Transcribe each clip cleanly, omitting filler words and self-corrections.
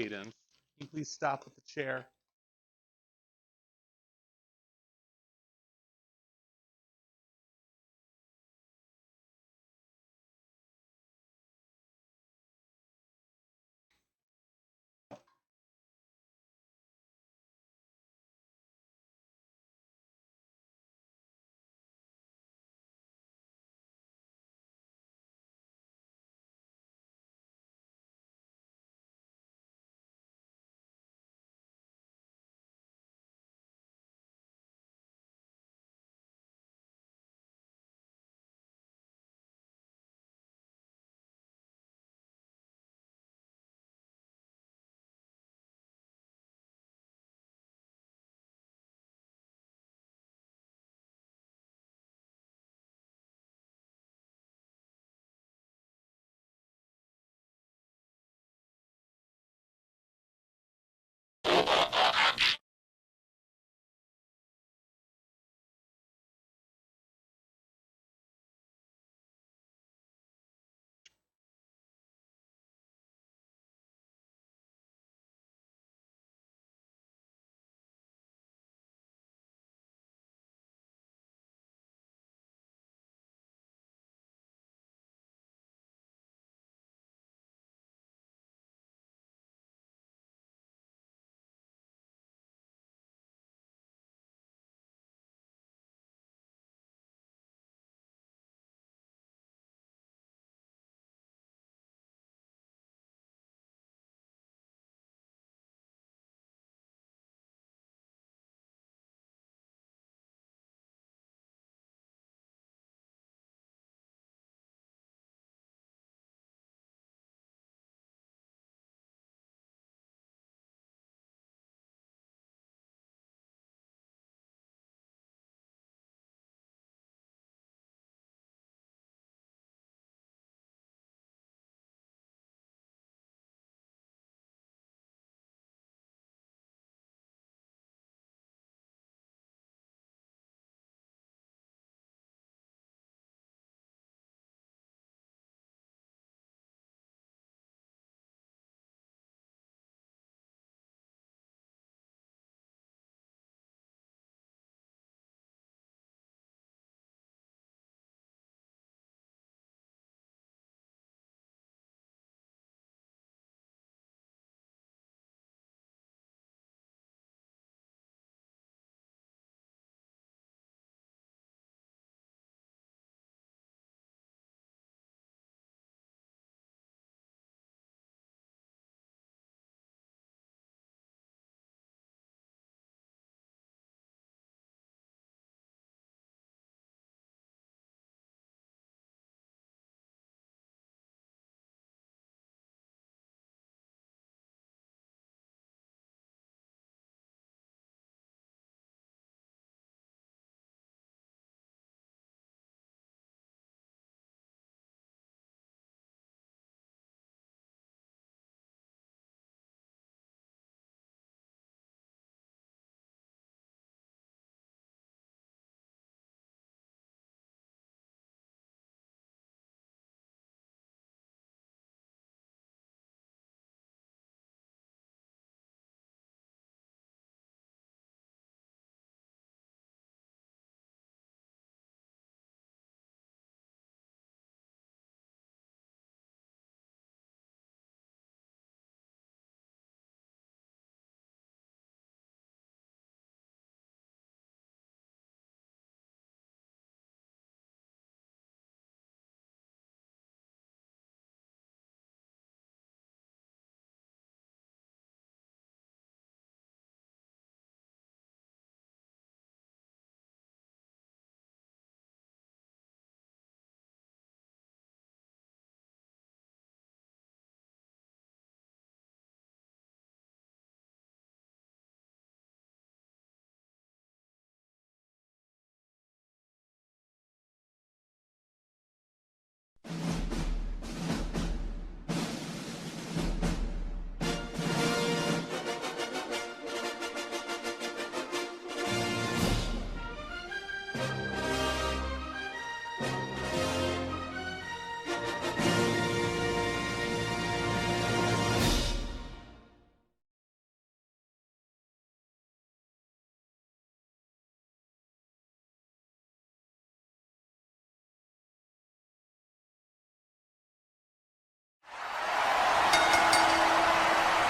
cadence. Can you please stop with the chair?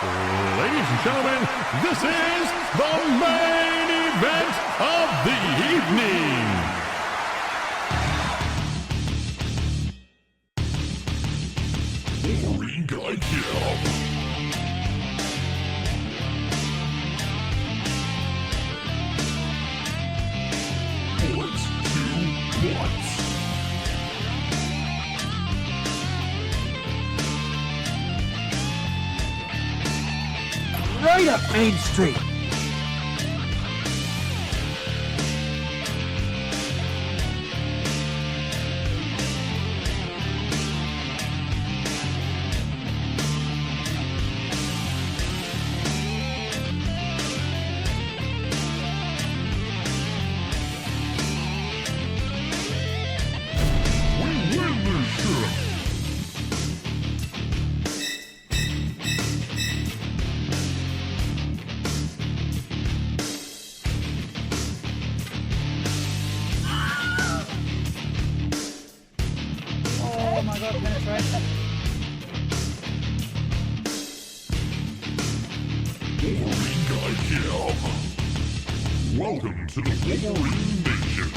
Ladies and gentlemen, this is the main event of the evening. Wolverine Guy Kill. Bullets to once. Right up Main Street. We win this shit. Oh my god, penetration. Wolverine Guy Kill. Welcome to the Wolverine Nation.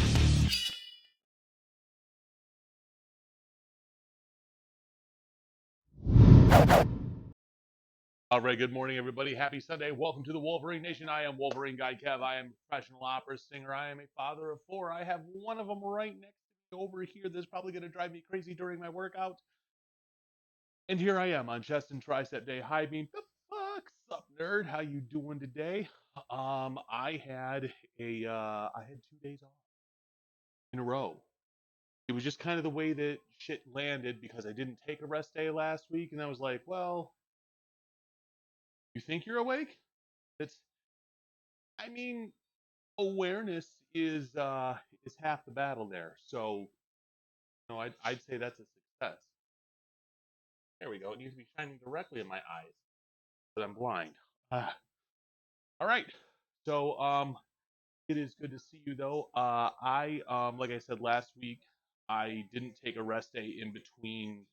All right, good morning, everybody. Happy Sunday. Welcome to the Wolverine Nation. I am Wolverine Guy Kev. I am a professional opera singer. I am a father of 4. I have one of them right next to me over here that's probably going to drive me crazy during my workout. And here I am on chest and tricep day. Hi, beam. The fuck's up, nerd? How you doing today? I had 2 days off in a row. It was just kind of the way that shit landed because I didn't take a rest day last week, and I was like, well, you think you're awake? It's, I mean, awareness is half the battle there. So, I'd say that's a success. There we go. It needs to be shining directly in my eyes, but I'm blind. All right. So, it is good to see you though. Like I said last week, I didn't take a rest day in between.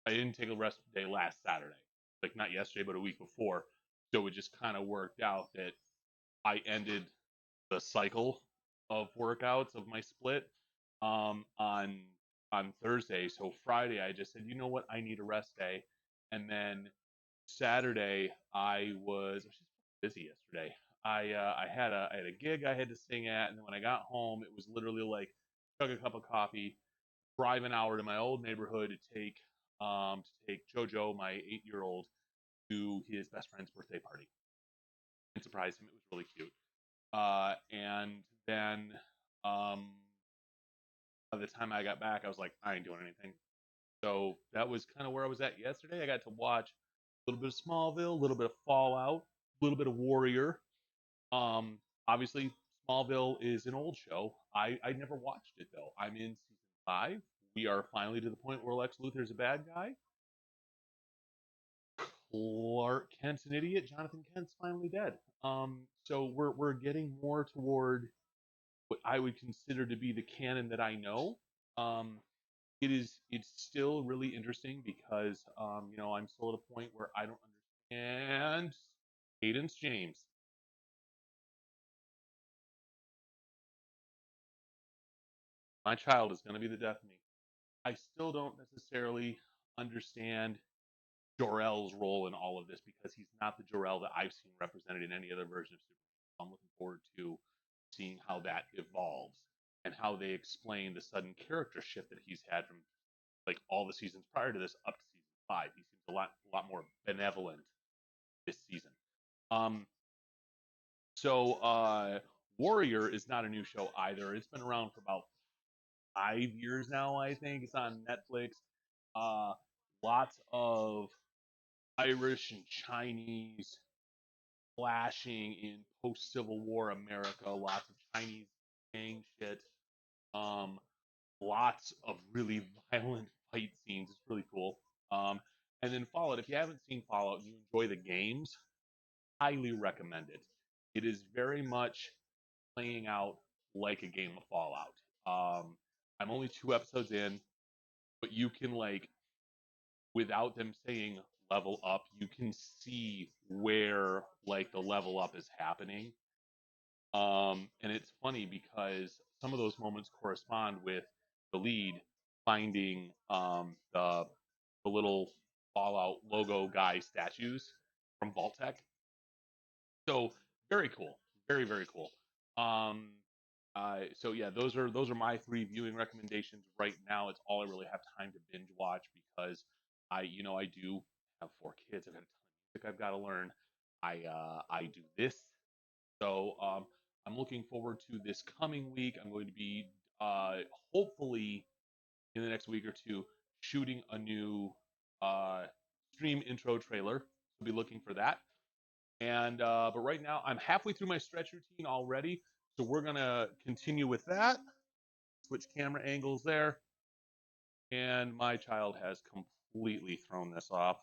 I didn't take a rest day last Saturday, like not yesterday, but a week before. So it just kind of worked out that I ended the cycle of workouts of my split on Thursday. So Friday, I just said, you know what, I need a rest day. And then Saturday, I was just busy yesterday. I had a gig I had to sing at, and then when I got home, it was literally like chug a cup of coffee, drive an hour to my old neighborhood to take Jojo, my 8-year-old, to his best friend's birthday party and surprise him. It was really cute. And then by the time I got back, I was like, I ain't doing anything. So that was kind of where I was at yesterday. I got to watch a little bit of Smallville, a little bit of Fallout, a little bit of Warrior. Obviously, Smallville is an old show. I never watched it though. I'm in season 5. We are finally to the point where Lex Luthor is a bad guy. Clark Kent's an idiot. Jonathan Kent's finally dead. So we're getting more toward what I would consider to be the canon that I know. It's still really interesting because I'm still at a point where I don't understand Cadence James. My child is going to be the death of me. I still don't necessarily understand Jor-El's role in all of this because he's not the Jor-El that I've seen represented in any other version of Superman. I'm looking forward to seeing how that evolves and how they explain the sudden character shift that he's had from like all the seasons prior to this up to season 5. He seems a lot more benevolent this season. So Warrior is not a new show either. It's been around for about 5 years now, I think. It's on Netflix. Lots of Irish and Chinese clashing in post-Civil War America. Lots of Chinese gang shit. Lots of really violent fight scenes. It's really cool. And then Fallout. If you haven't seen Fallout and you enjoy the games, highly recommend it. It is very much playing out like a game of Fallout. I'm only 2 episodes in, but you can without them saying level up, you can see where like the level up is happening. And it's funny because some of those moments correspond with the lead finding the little Fallout logo guy statues from Vault-Tec. So very cool, very very cool. Um, so yeah, those are my three viewing recommendations right now. It's all I really have time to binge watch because I do have four kids. I've got a ton of music I've got to learn. I do this, so I'm looking forward to this coming week. I'm going to be hopefully in the next week or two shooting a new uh, stream intro trailer. So be looking for that. And but right now I'm halfway through my stretch routine already, so we're gonna continue with that. Switch camera angles there, and my child has completely thrown this off.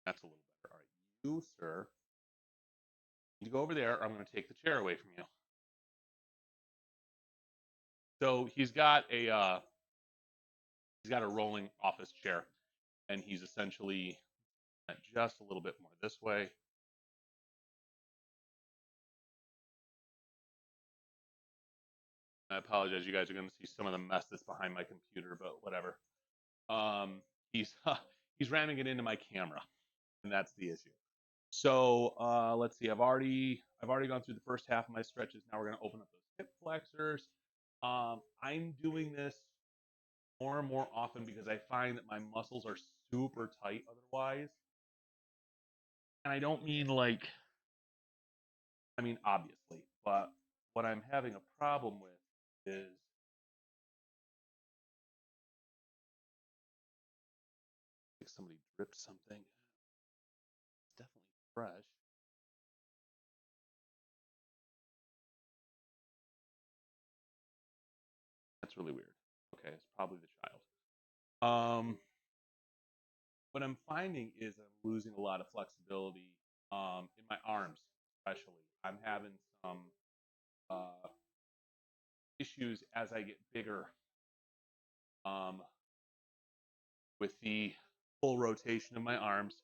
That's a little better. All right, you sir, you go over there. Or I'm gonna take the chair away from you. So he's got a rolling office chair, and he's essentially just a little bit more this way. I apologize, you guys are going to see some of the mess that's behind my computer, but whatever. Um, he's he's ramming it into my camera, and that's the issue. So let's see. I've already gone through the first half of my stretches. Now we're going to open up those hip flexors. I'm doing this more and more often because I find that my muscles are super tight otherwise. And I don't mean like, I mean obviously, but what I'm having a problem with is like somebody dripped something. It's definitely fresh. That's really weird. Okay, it's probably the child. What I'm finding is I'm losing a lot of flexibility in my arms, especially. I'm having some uh, issues as I get bigger um, with the full rotation of my arms.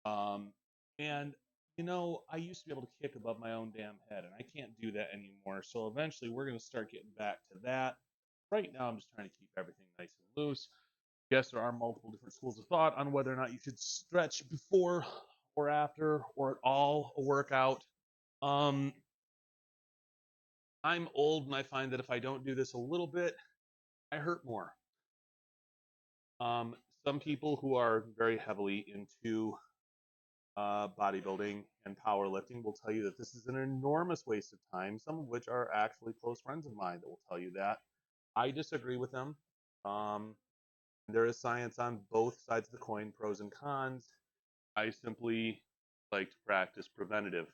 Um, and I used to be able to kick above my own damn head, and I can't do that anymore. So eventually, we're going to start getting back to that. Right now, I'm just trying to keep everything nice and loose. Yes, there are multiple different schools of thought on whether or not you should stretch before or after or at all a workout. Um, I'm old and I find that if I don't do this a little bit, I hurt more. Um, some people who are very heavily into bodybuilding and powerlifting will tell you that this is an enormous waste of time, some of which are actually close friends of mine that will tell you that. I disagree with them. Um, there is science on both sides of the coin, pros and cons. I simply like to practice preventative.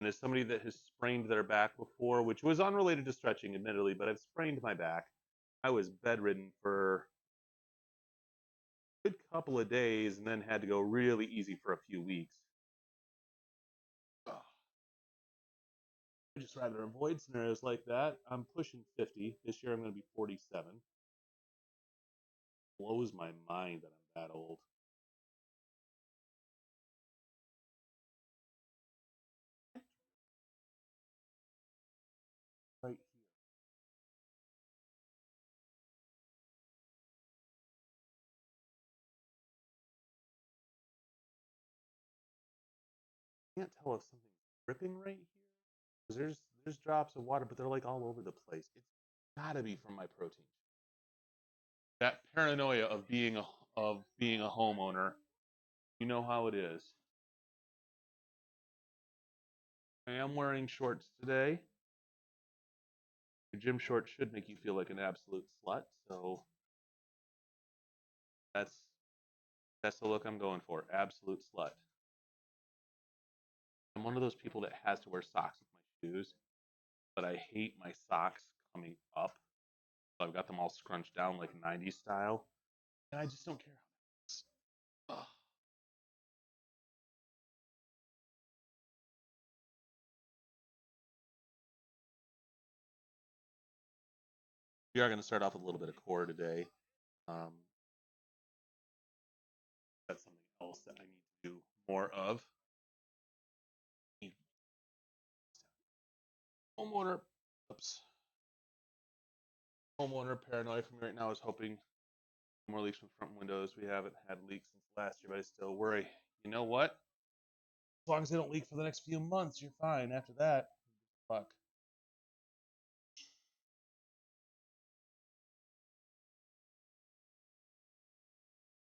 And as somebody that has sprained their back before, which was unrelated to stretching, admittedly, but I've sprained my back. I was bedridden for a good couple of days and then had to go really easy for a few weeks. I just rather avoid scenarios like that. I'm pushing 50. This year I'm going to be 47. Blows my mind that I'm that old. Right here. I can't tell if something's dripping right here. Because there's drops of water, but they're like all over the place. It's gotta be from my protein. That paranoia of being a homeowner, you know how it is. I am wearing shorts today. Your gym shorts should make you feel like an absolute slut, so that's the look I'm going for. Absolute slut. I'm one of those people that has to wear socks with my shoes, but I hate my socks coming up. So I've got them all scrunched down like 90s style, and I just don't care. Ugh. We are going to start off with a little bit of core today. That's something else that I need to do more of. Homeowner, oops. Homeowner paranoia for me right now is hoping no more leaks from front windows. We haven't had leaks since last year, but I still worry. You know what? As long as they don't leak for the next few months, you're fine. After that, fuck.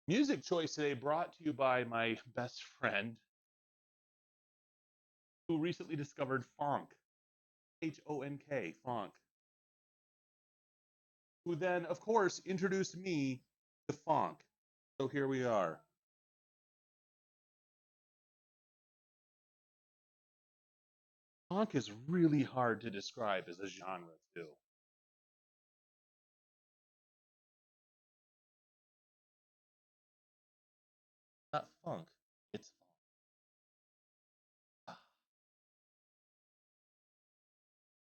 Music choice today brought to you by my best friend who recently discovered funk. Honk, funk. Who then, of course, introduced me to funk. So here we are. Funk is really hard to describe as a genre, too. Not funk, it's funk.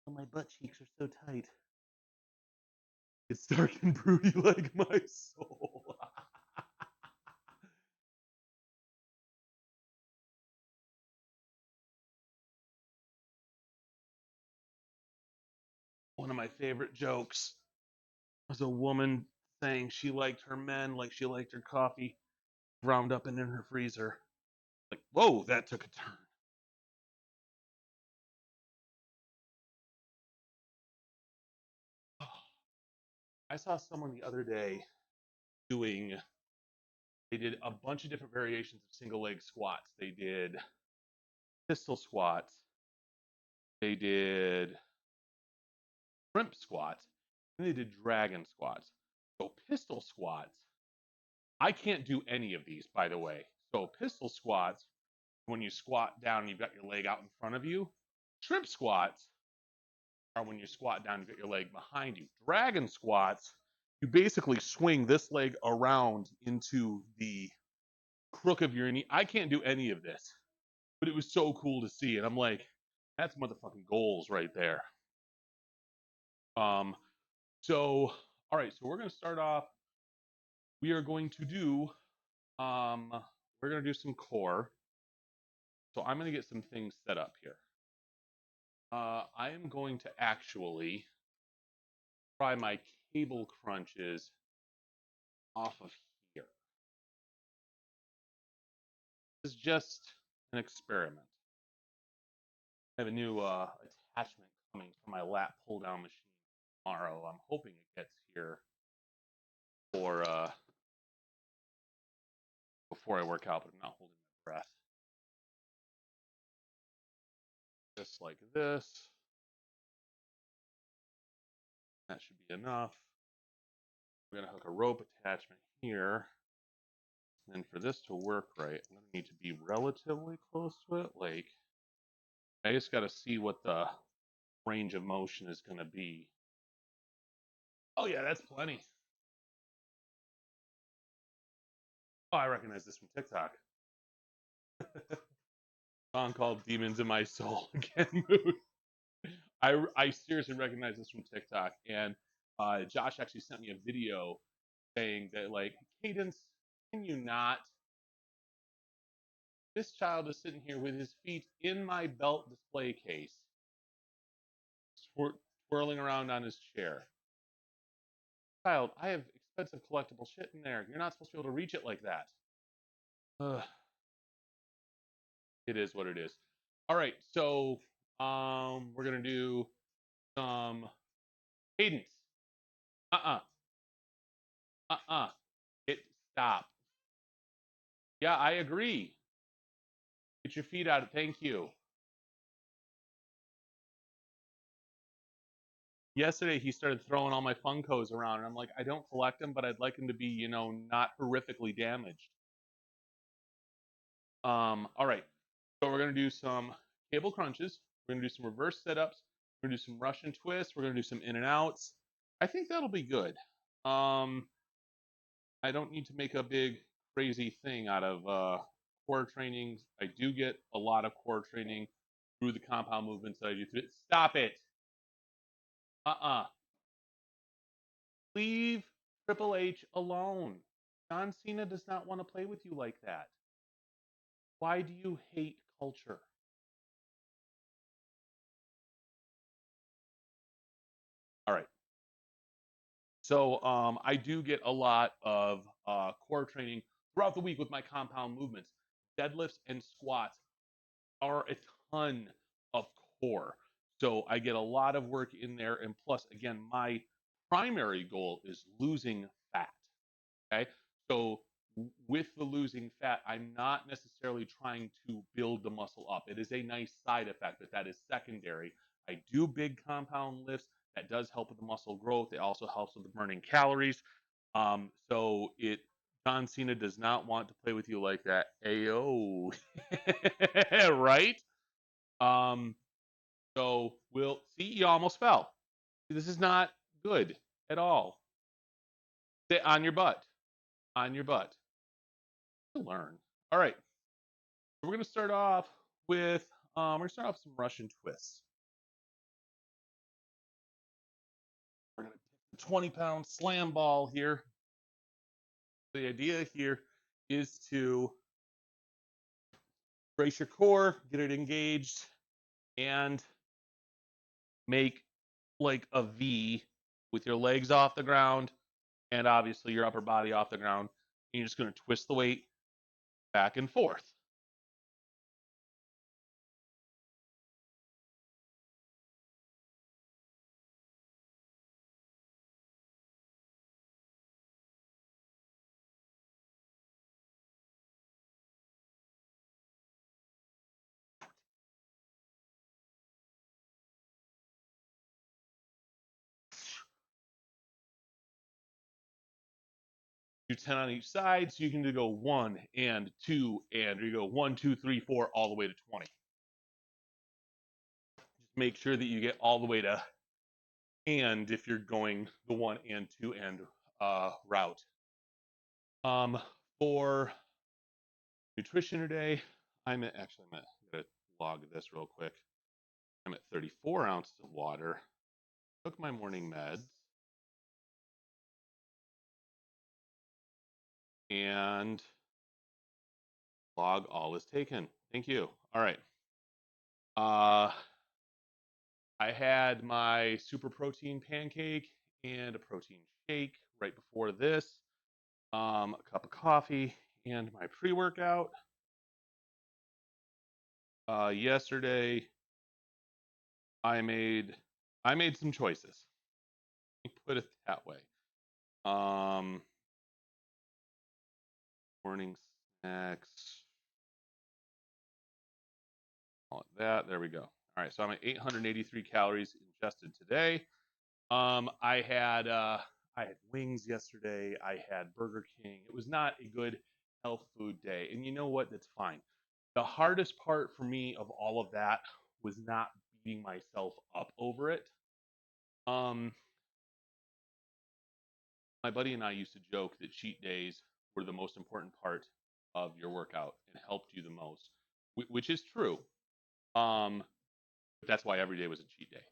Oh, my butt cheeks are so tight. It's dark and broody like my soul. One of my favorite jokes was a woman saying she liked her men like she liked her coffee ground up and in her freezer. Like, whoa, that took a turn. I saw someone the other day doing, they did a bunch of different variations of single leg squats. They did pistol squats, they did shrimp squats, and they did dragon squats. So pistol squats, I can't do any of these, by the way. So pistol squats, when you squat down and you've got your leg out in front of you. Shrimp squats are when you squat down, you've got your leg behind you. Dragon squats, you basically swing this leg around into the crook of your knee. I can't do any of this, but it was so cool to see. And I'm like, that's motherfucking goals right there. Um, so, all right, so we're going to start off. We are going to do, we're going to do some core. So I'm going to get some things set up here. I am going to actually try my cable crunches off of here. This is just an experiment. I have a new attachment coming for my lat pull down machine tomorrow. I'm hoping it gets here for before I work out, but I'm not holding my breath. Just like this. That should be enough. We're going to hook a rope attachment here. And then for this to work right, I'm going to need to be relatively close to it. Like, I just got to see what the range of motion is going to be. Oh, yeah, that's plenty. Oh, I recognize this from TikTok. Song called Demons in My Soul again. I seriously recognize this from TikTok. And Josh actually sent me a video saying that, like, Cadence, can you not? This child is sitting here with his feet in my belt display case, twirling around on his chair. Child, I have expensive collectible shit in there. You're not supposed to be able to reach it like that. Ugh. It is what it is. All right, so we're gonna do some cadence. It stop. Yeah, I agree. Get your feet out. Thank you. Yesterday he started throwing all my Funkos around, and I'm like, I don't collect them, but I'd like them to be, you know, not horrifically damaged. All right. So we're gonna do some cable crunches. We're gonna do some reverse sit-ups. We're gonna do some Russian twists. We're gonna do some in and outs. I think that'll be good. I don't need to make a big crazy thing out of core training. I do get a lot of core training through the compound movements that I do through it. Stop it. Leave Triple H alone. John Cena does not want to play with you like that. Why do you hate culture? All right. So I do get a lot of core training throughout the week with my compound movements. Deadlifts and squats are a ton of core. So I get a lot of work in there. And plus, again, my primary goal is losing fat. Okay. So with the losing fat, I'm not necessarily trying to build the muscle up. It is a nice side effect, but that is secondary. I do big compound lifts. That does help with the muscle growth. It also helps with the burning calories. So it John Cena does not want to play with you like that. Ayo. Right? Um, so we'll see, you almost fell. This is not good at all. Sit on your butt. On your butt. To learn. All right. We're gonna start off with we're gonna start off some Russian twists. We're gonna pick the 20-pound slam ball here. The idea here is to brace your core, get it engaged, and make like a V with your legs off the ground and obviously your upper body off the ground. And you're just going to twist the weight back and forth. Do 10 on each side, so you can go 1 and 2 and, or you go 1, 2, 3, 4, all the way to 20. Just make sure that you get all the way to and if you're going the 1 and 2 and route. For nutrition today, I'm gonna log this real quick. I'm at 34 ounces of water. Took my morning meds. And log all is taken. Thank you. All right. I had my super protein pancake and a protein shake right before this. A cup of coffee and my pre-workout. Yesterday, I made some choices. Let me put it that way. Morning snacks. Call it that. There we go. All right, so I'm at 883 calories ingested today. I had wings yesterday. I had Burger King. It was not a good health food day, and you know what? That's fine. The hardest part for me of all of that was not beating myself up over it. My buddy and I used to joke that cheat days were the most important part of your workout and helped you the most, which is true. But that's why every day was a cheat day.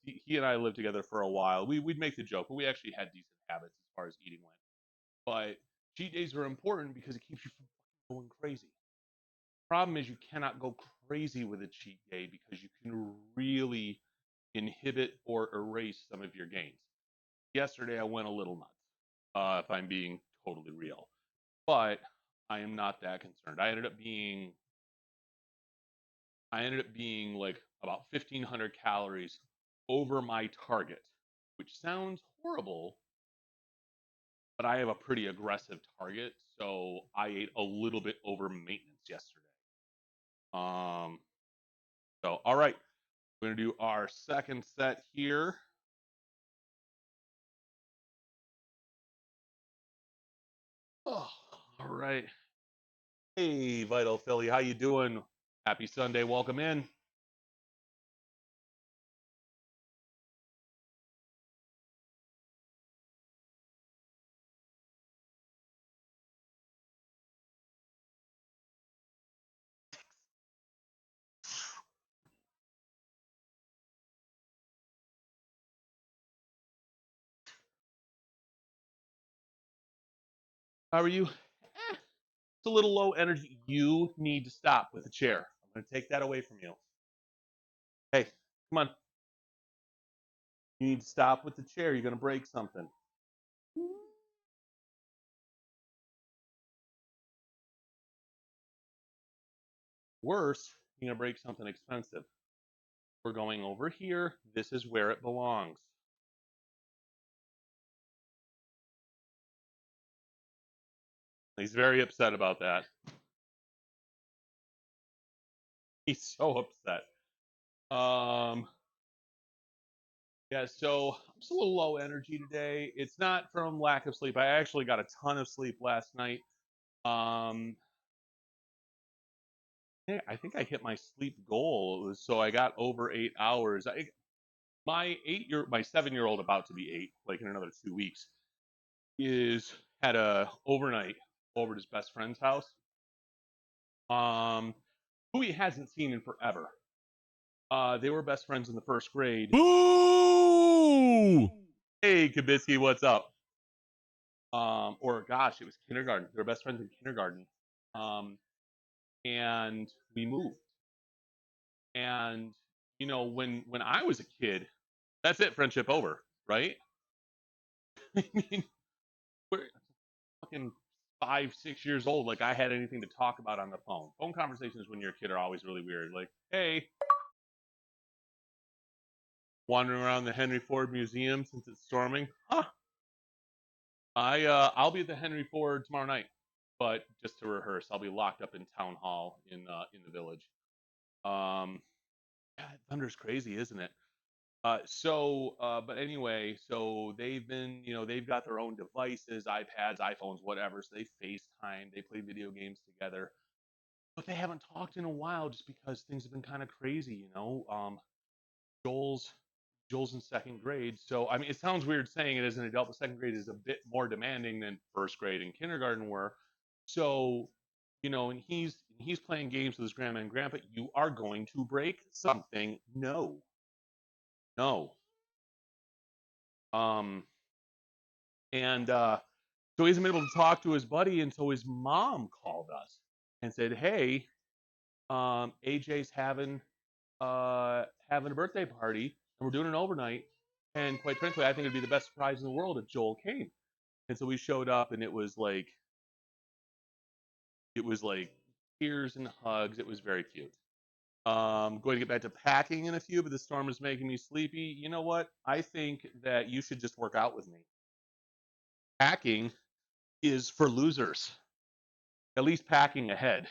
He and I lived together for a while. We'd make the joke, but we actually had decent habits as far as eating went. But cheat days are important because it keeps you from going crazy. Problem is you cannot go crazy with a cheat day because you can really inhibit or erase some of your gains. Yesterday I went a little nuts, if I'm being totally real. But I am not that concerned. I ended up being like about 1,500 calories over my target, which sounds horrible, but I have a pretty aggressive target, so I ate a little bit over maintenance yesterday. So all right, we're gonna do our second set here. Oh, all right. Hey, Vital Philly, how you doing? Happy Sunday. Welcome in. How are you? It's a little low energy. You need to stop with the chair. I'm going to take that away from you. Hey, come on. You need to stop with the chair. You're going to break something. Worse, you're going to break something expensive. We're going over here. This is where it belongs. He's very upset about that. He's so upset. Yeah, so I'm just a little low energy today. It's not from lack of sleep. I actually got a ton of sleep last night. Um, yeah, I think I hit my sleep goal. So I got over 8 hours. My 7-year-old, about to be 8, like in another 2 weeks, is had a overnight over at his best friend's house. Who he hasn't seen in forever. They were best friends in the first grade. Boo! Hey, Kabisky, what's up? Or gosh, it was kindergarten. They were best friends in kindergarten. And we moved. And when I was a kid, that's it, friendship over, right? I mean, we're fucking 5, 6 years old. Like I had anything to talk about on the phone. Phone conversations when you're a kid are always really weird. Like, hey, wandering around the Henry Ford Museum since it's storming. Huh? I'll be at the Henry Ford tomorrow night, but just to rehearse. I'll be locked up in town hall in the village. Yeah, thunder's crazy, isn't it? But anyway, so they've got their own devices, iPads, iPhones, whatever. So they FaceTime, they play video games together, but they haven't talked in a while just because things have been kind of crazy. Joel's Joel's in second grade, so I mean, it sounds weird saying it as an adult, but second grade is a bit more demanding than first grade and kindergarten were. So, and he's playing games with his grandma and grandpa. You are going to break something. No, no. Um, and so he hasn't been able to talk to his buddy, and so his mom called us and said, "Hey, AJ's having a birthday party, and we're doing an overnight. And quite frankly, I think it'd be the best surprise in the world if Joel came." And so we showed up, and it was like tears and hugs. It was very cute. Going to get back to packing in a few, but the storm is making me sleepy. You know what? I think that you should just work out with me. Packing is for losers. At least packing ahead.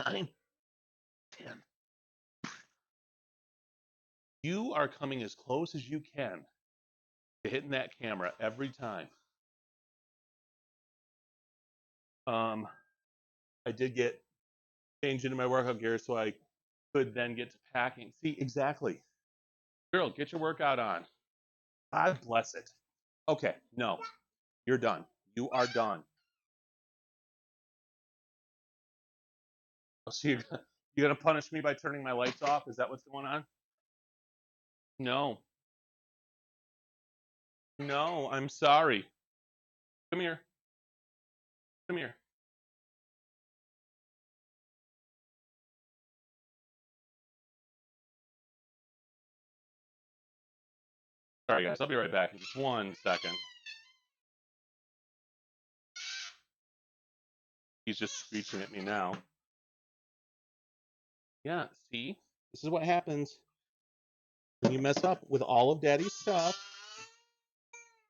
Nine, 10. You are coming as close as you can to hitting that camera every time. Um, I did get changed into my workout gear so I could then get to packing. See, exactly. Girl, get your workout on. God bless it. Okay, no, you're done. You are done. So you're gonna punish me by turning my lights off? Is that what's going on? No, no, I'm sorry. Come here. Come here. Sorry, guys. I'll be right back in just 1 second. He's just screeching at me now. Yeah, see? This is what happens when you mess up with all of Daddy's stuff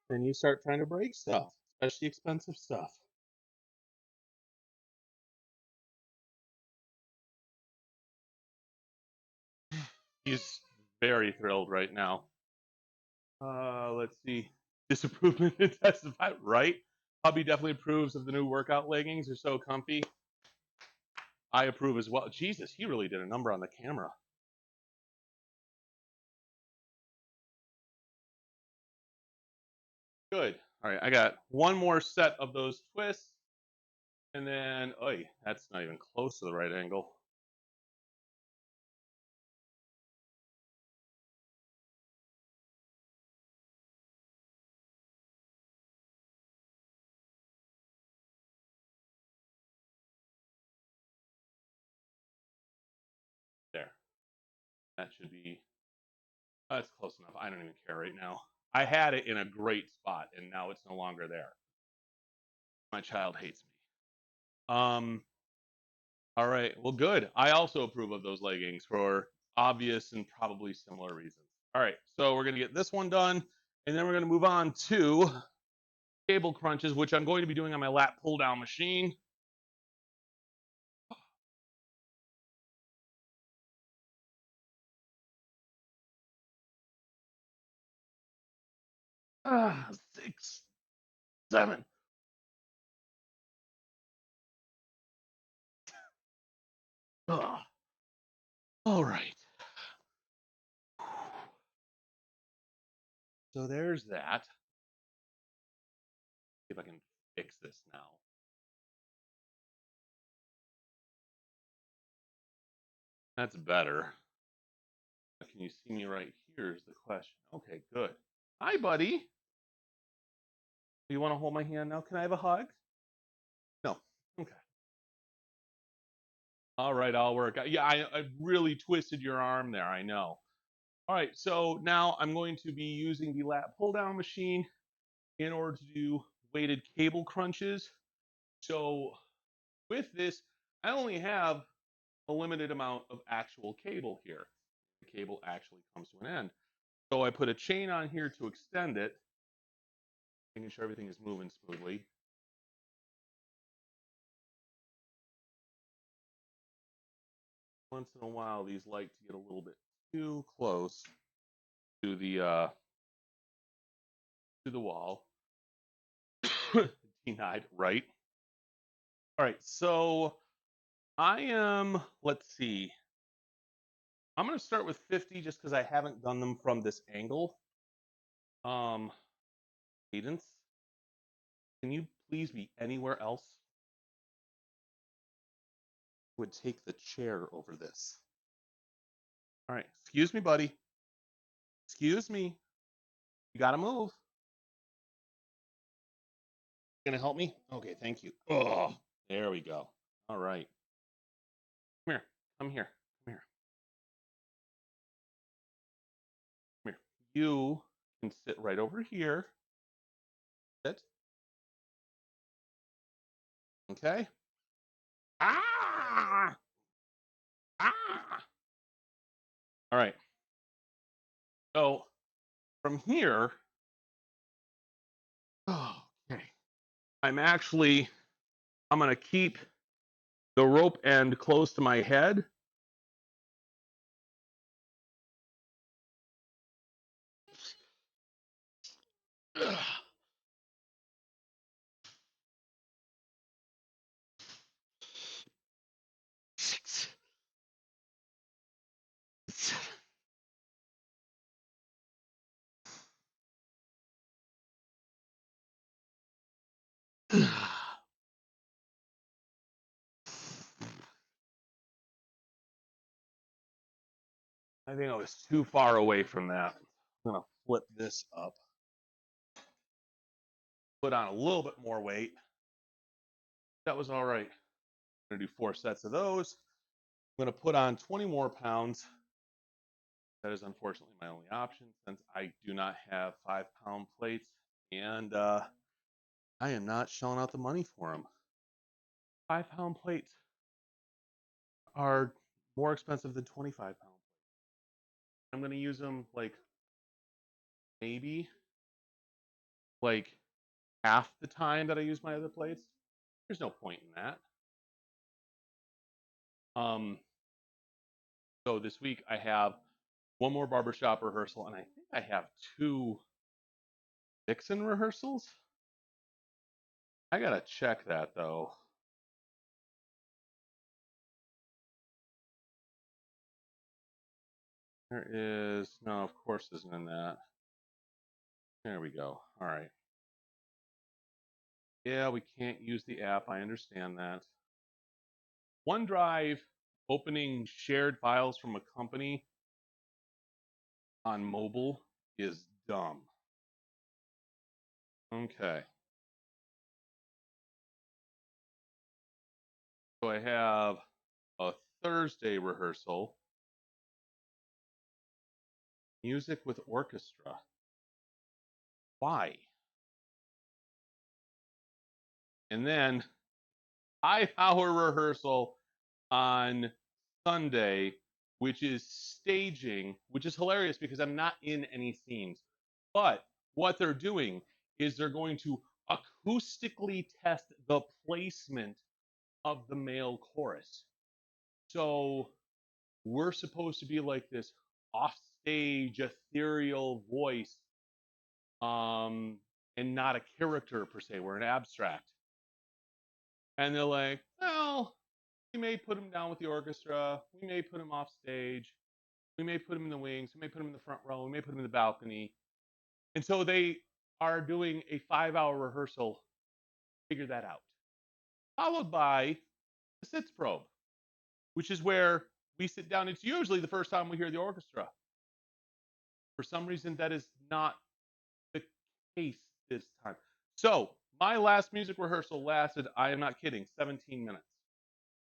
and you start trying to break stuff, especially expensive stuff. He's very thrilled right now. Let's see. Disapprovement intensified, right? Hubby definitely approves of the new workout leggings. They're so comfy. I approve as well. Jesus, he really did a number on the camera. Good. All right, I got one more set of those twists, And then, oy, that's not even close to the right angle. There. That should be, that's close enough. I don't even care right now. I had it in a great spot, and now it's no longer there. My child hates me. All right. Well, good. I also approve of those leggings for obvious and probably similar reasons. All right. So we're going to get this one done, and then we're going to move on to cable crunches, which I'm going to be doing on my lat pull down machine. Ah, 6, 7. Ugh. All right. So there's that. See if I can fix this now. That's better. Can you see me right here is the question. Okay, good. Hi, buddy. Do you want to hold my hand now? Can I have a hug? No. Okay. All right, I'll work. Yeah, I really twisted your arm there. I know. All right, so now I'm going to be using the lat pull down machine in order to do weighted cable crunches. So with this, I only have a limited amount of actual cable here. The cable actually comes to an end. So I put a chain on here to extend it, making sure everything is moving smoothly. Once in a while, these like to get a little bit too close to the wall. Denied, right? All right, so I am, let's see. I'm going to start with 50 just because I haven't done them from this angle. Cadence, can you please be anywhere else? Would take the chair over this. All right, excuse me, buddy. Excuse me. You got to move. Gonna help me? Okay, thank you. Oh, there we go. All right. Come here. Come here. Come here. Come here. You can sit right over here. Sit. Okay. Ah! Ah! All right. So from here, okay. I'm going to keep the rope end close to my head. Six, seven. I think I was too far away from that. I'm going to flip this up. Put on a little bit more weight. That was all right. I'm going to do 4 sets of those. I'm going to put on 20 more pounds. That is unfortunately my only option since I do not have 5-pound plates and I am not shelling out the money for them. 5-pound plates are more expensive than 25-pound plates. I'm going to use them like maybe like half the time that I use my other plates. There's no point in that. So this week I have one more barbershop rehearsal and I think I have 2 Dixon rehearsals. I gotta check that though. There is, no, of course isn't in that. There we go. All right. Yeah, we can't use the app. I understand that. OneDrive opening shared files from a company on mobile is dumb. Okay. So I have a Thursday rehearsal, music with orchestra. Why? And then 5-hour rehearsal on Sunday, which is staging, which is hilarious because I'm not in any scenes. But what they're doing is they're going to acoustically test the placement of the male chorus. So we're supposed to be like this offstage ethereal voice, and not a character per se. We're an abstract. And they're like, well, we may put him down with the orchestra. We may put him off stage. We may put him in the wings. We may put him in the front row. We may put him in the balcony. And so they are doing a 5-hour rehearsal to figure that out, followed by the sits probe, which is where we sit down. It's usually the first time we hear the orchestra. For some reason, that is not the case this time. So my last music rehearsal lasted, I am not kidding, 17 minutes.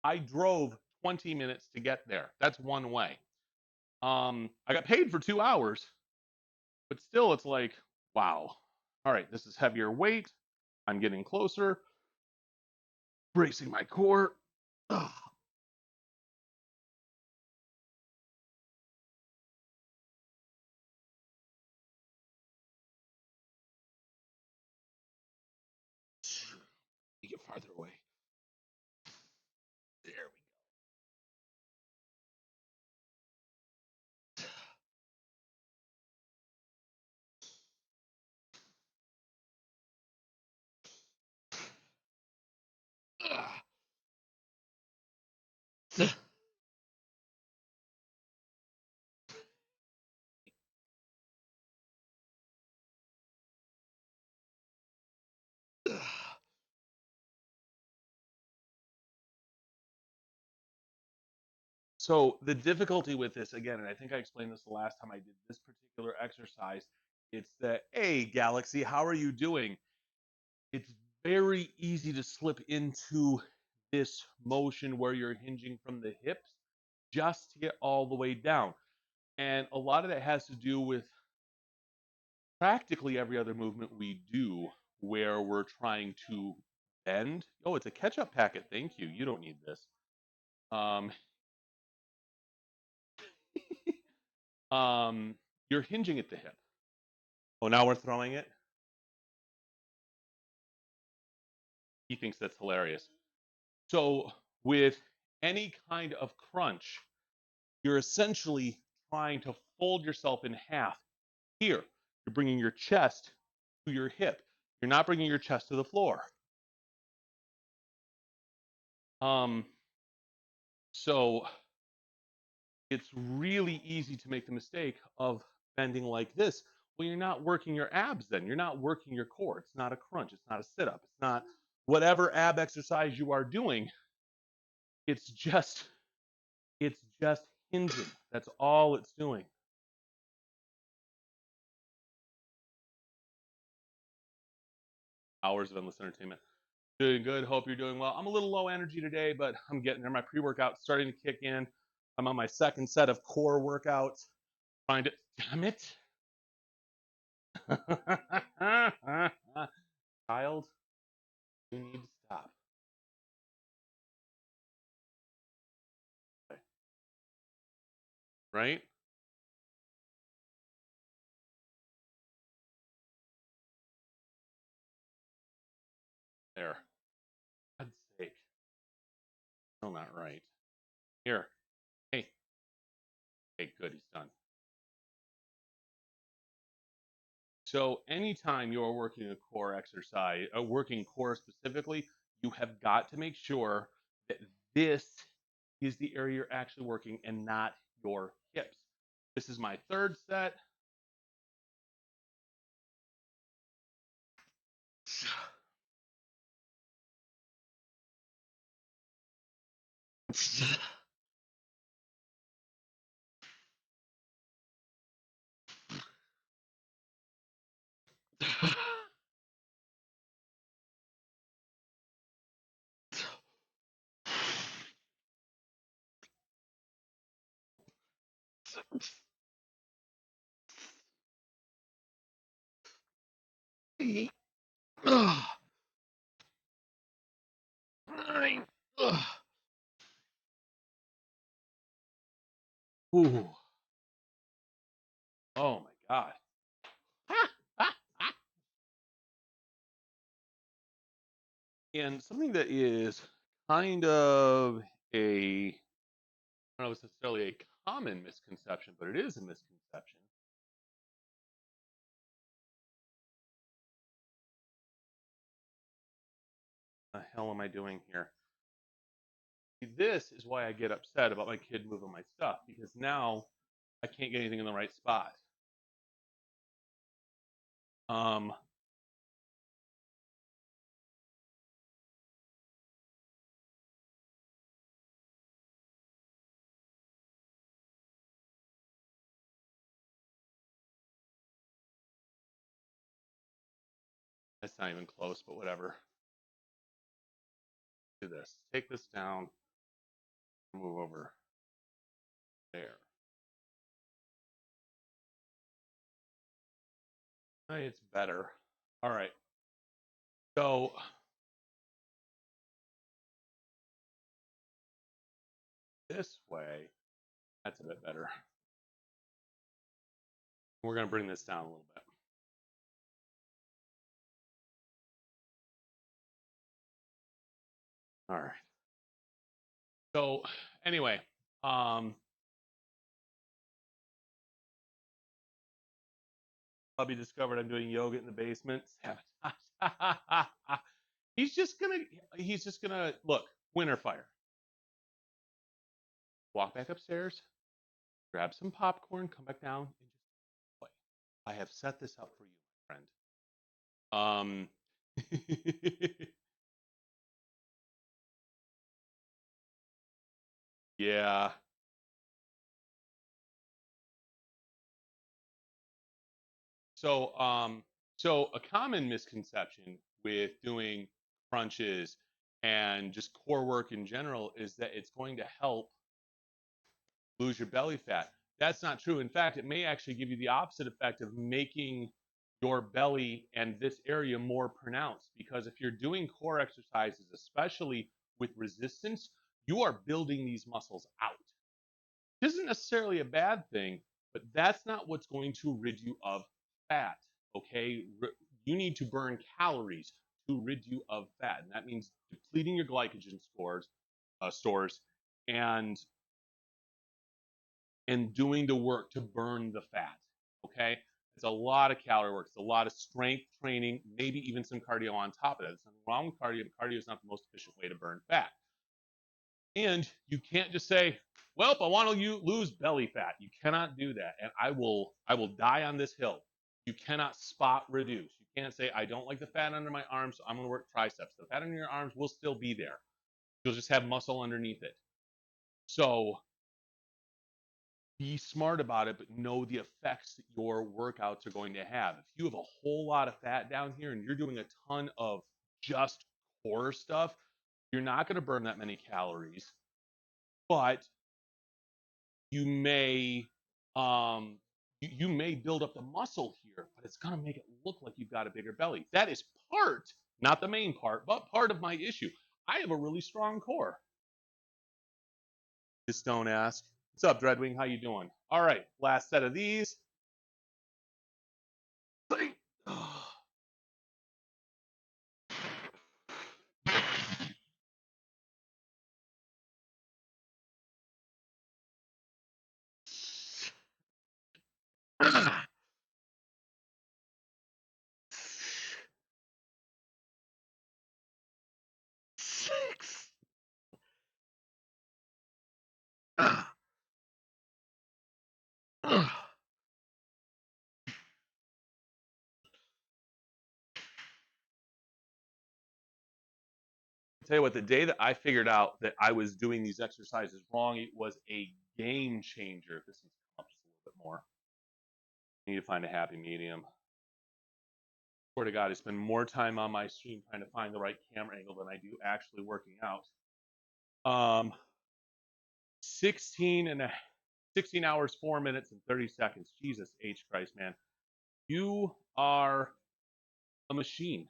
I drove 20 minutes to get there. That's one way. I got paid for 2 hours, but still it's like, wow. All right, this is heavier weight. I'm getting closer, bracing my core. Ugh. You get farther away. There we go. Ugh. So the difficulty with this, again, and I think I explained this the last time I did this particular exercise, it's the, hey, Galaxy, how are you doing? It's very easy to slip into this motion where you're hinging from the hips just to get all the way down. And a lot of that has to do with practically every other movement we do where we're trying to bend. Oh, it's a ketchup packet. Thank you. You don't need this. Um, you're hinging at the hip. Oh, now we're throwing it. He thinks that's hilarious. So with any kind of crunch, you're essentially trying to fold yourself in half. Here, you're bringing your chest to your hip. You're not bringing your chest to the floor. So it's really easy to make the mistake of bending like this. Well, you're not working your abs then. You're not working your core. It's not a crunch. It's not a sit up. It's not whatever ab exercise you are doing. It's just hinging. That's all it's doing. Hours of endless entertainment. Doing good. Hope you're doing well. I'm a little low energy today, but I'm getting there. My pre-workout's starting to kick in. I'm on my second set of core workouts. Trying to, damn it. Child, you need to stop. Right? There. God's sake. Still not right. Here. Hey. Hey, good. He's done. So anytime you're working a core exercise, working core specifically, you have got to make sure that this is the area you're actually working and not your hips. This is my third set. Ooh. Oh my God. And something that is kind of I don't know if it's necessarily a common misconception, but it is a misconception. What the hell am I doing here? This is why I get upset about my kid moving my stuff, because now I can't get anything in the right spot. That's not even close, but whatever. Do this. Take this down. Move over there. It's better. All right. So this way, that's a bit better. We're going to bring this down a little bit. All right. So anyway, Bubby discovered I'm doing yoga in the basement. He's just gonna look, winter fire. Walk back upstairs, grab some popcorn, come back down, and just play. I have set this up for you, my friend. Yeah. So a common misconception with doing crunches and just core work in general is that it's going to help lose your belly fat. That's not true. In fact, it may actually give you the opposite effect of making your belly and this area more pronounced, because if you're doing core exercises, especially with resistance, you are building these muscles out. This isn't necessarily a bad thing, but that's not what's going to rid you of fat. Okay, you need to burn calories to rid you of fat, and that means depleting your glycogen stores, and doing the work to burn the fat. Okay, it's a lot of calorie work. It's a lot of strength training, maybe even some cardio on top of that. There's nothing wrong with cardio, but cardio is not the most efficient way to burn fat. And you can't just say, well, I want to lose belly fat. You cannot do that. And I will die on this hill. You cannot spot reduce. You can't say, I don't like the fat under my arms, so I'm going to work triceps. The fat under your arms will still be there. You'll just have muscle underneath it. So be smart about it, but know the effects that your workouts are going to have. If you have a whole lot of fat down here and you're doing a ton of just core stuff, you're not going to burn that many calories, but you may you may build up the muscle here, but it's going to make it look like you've got a bigger belly. That is part, not the main part, but part of my issue. I have a really strong core. Just don't ask. What's up, Dreadwing? How you doing? All right, last set of these. Six. tell you what, the day that I figured out that I was doing these exercises wrong, it was a game changer. This needs to come up just a little bit more. I need to find a happy medium. Swear to God, I spend more time on my stream trying to find the right camera angle than I do actually working out. 16 hours, 4 minutes, and 30 seconds. Jesus H. Christ, man. You are a machine.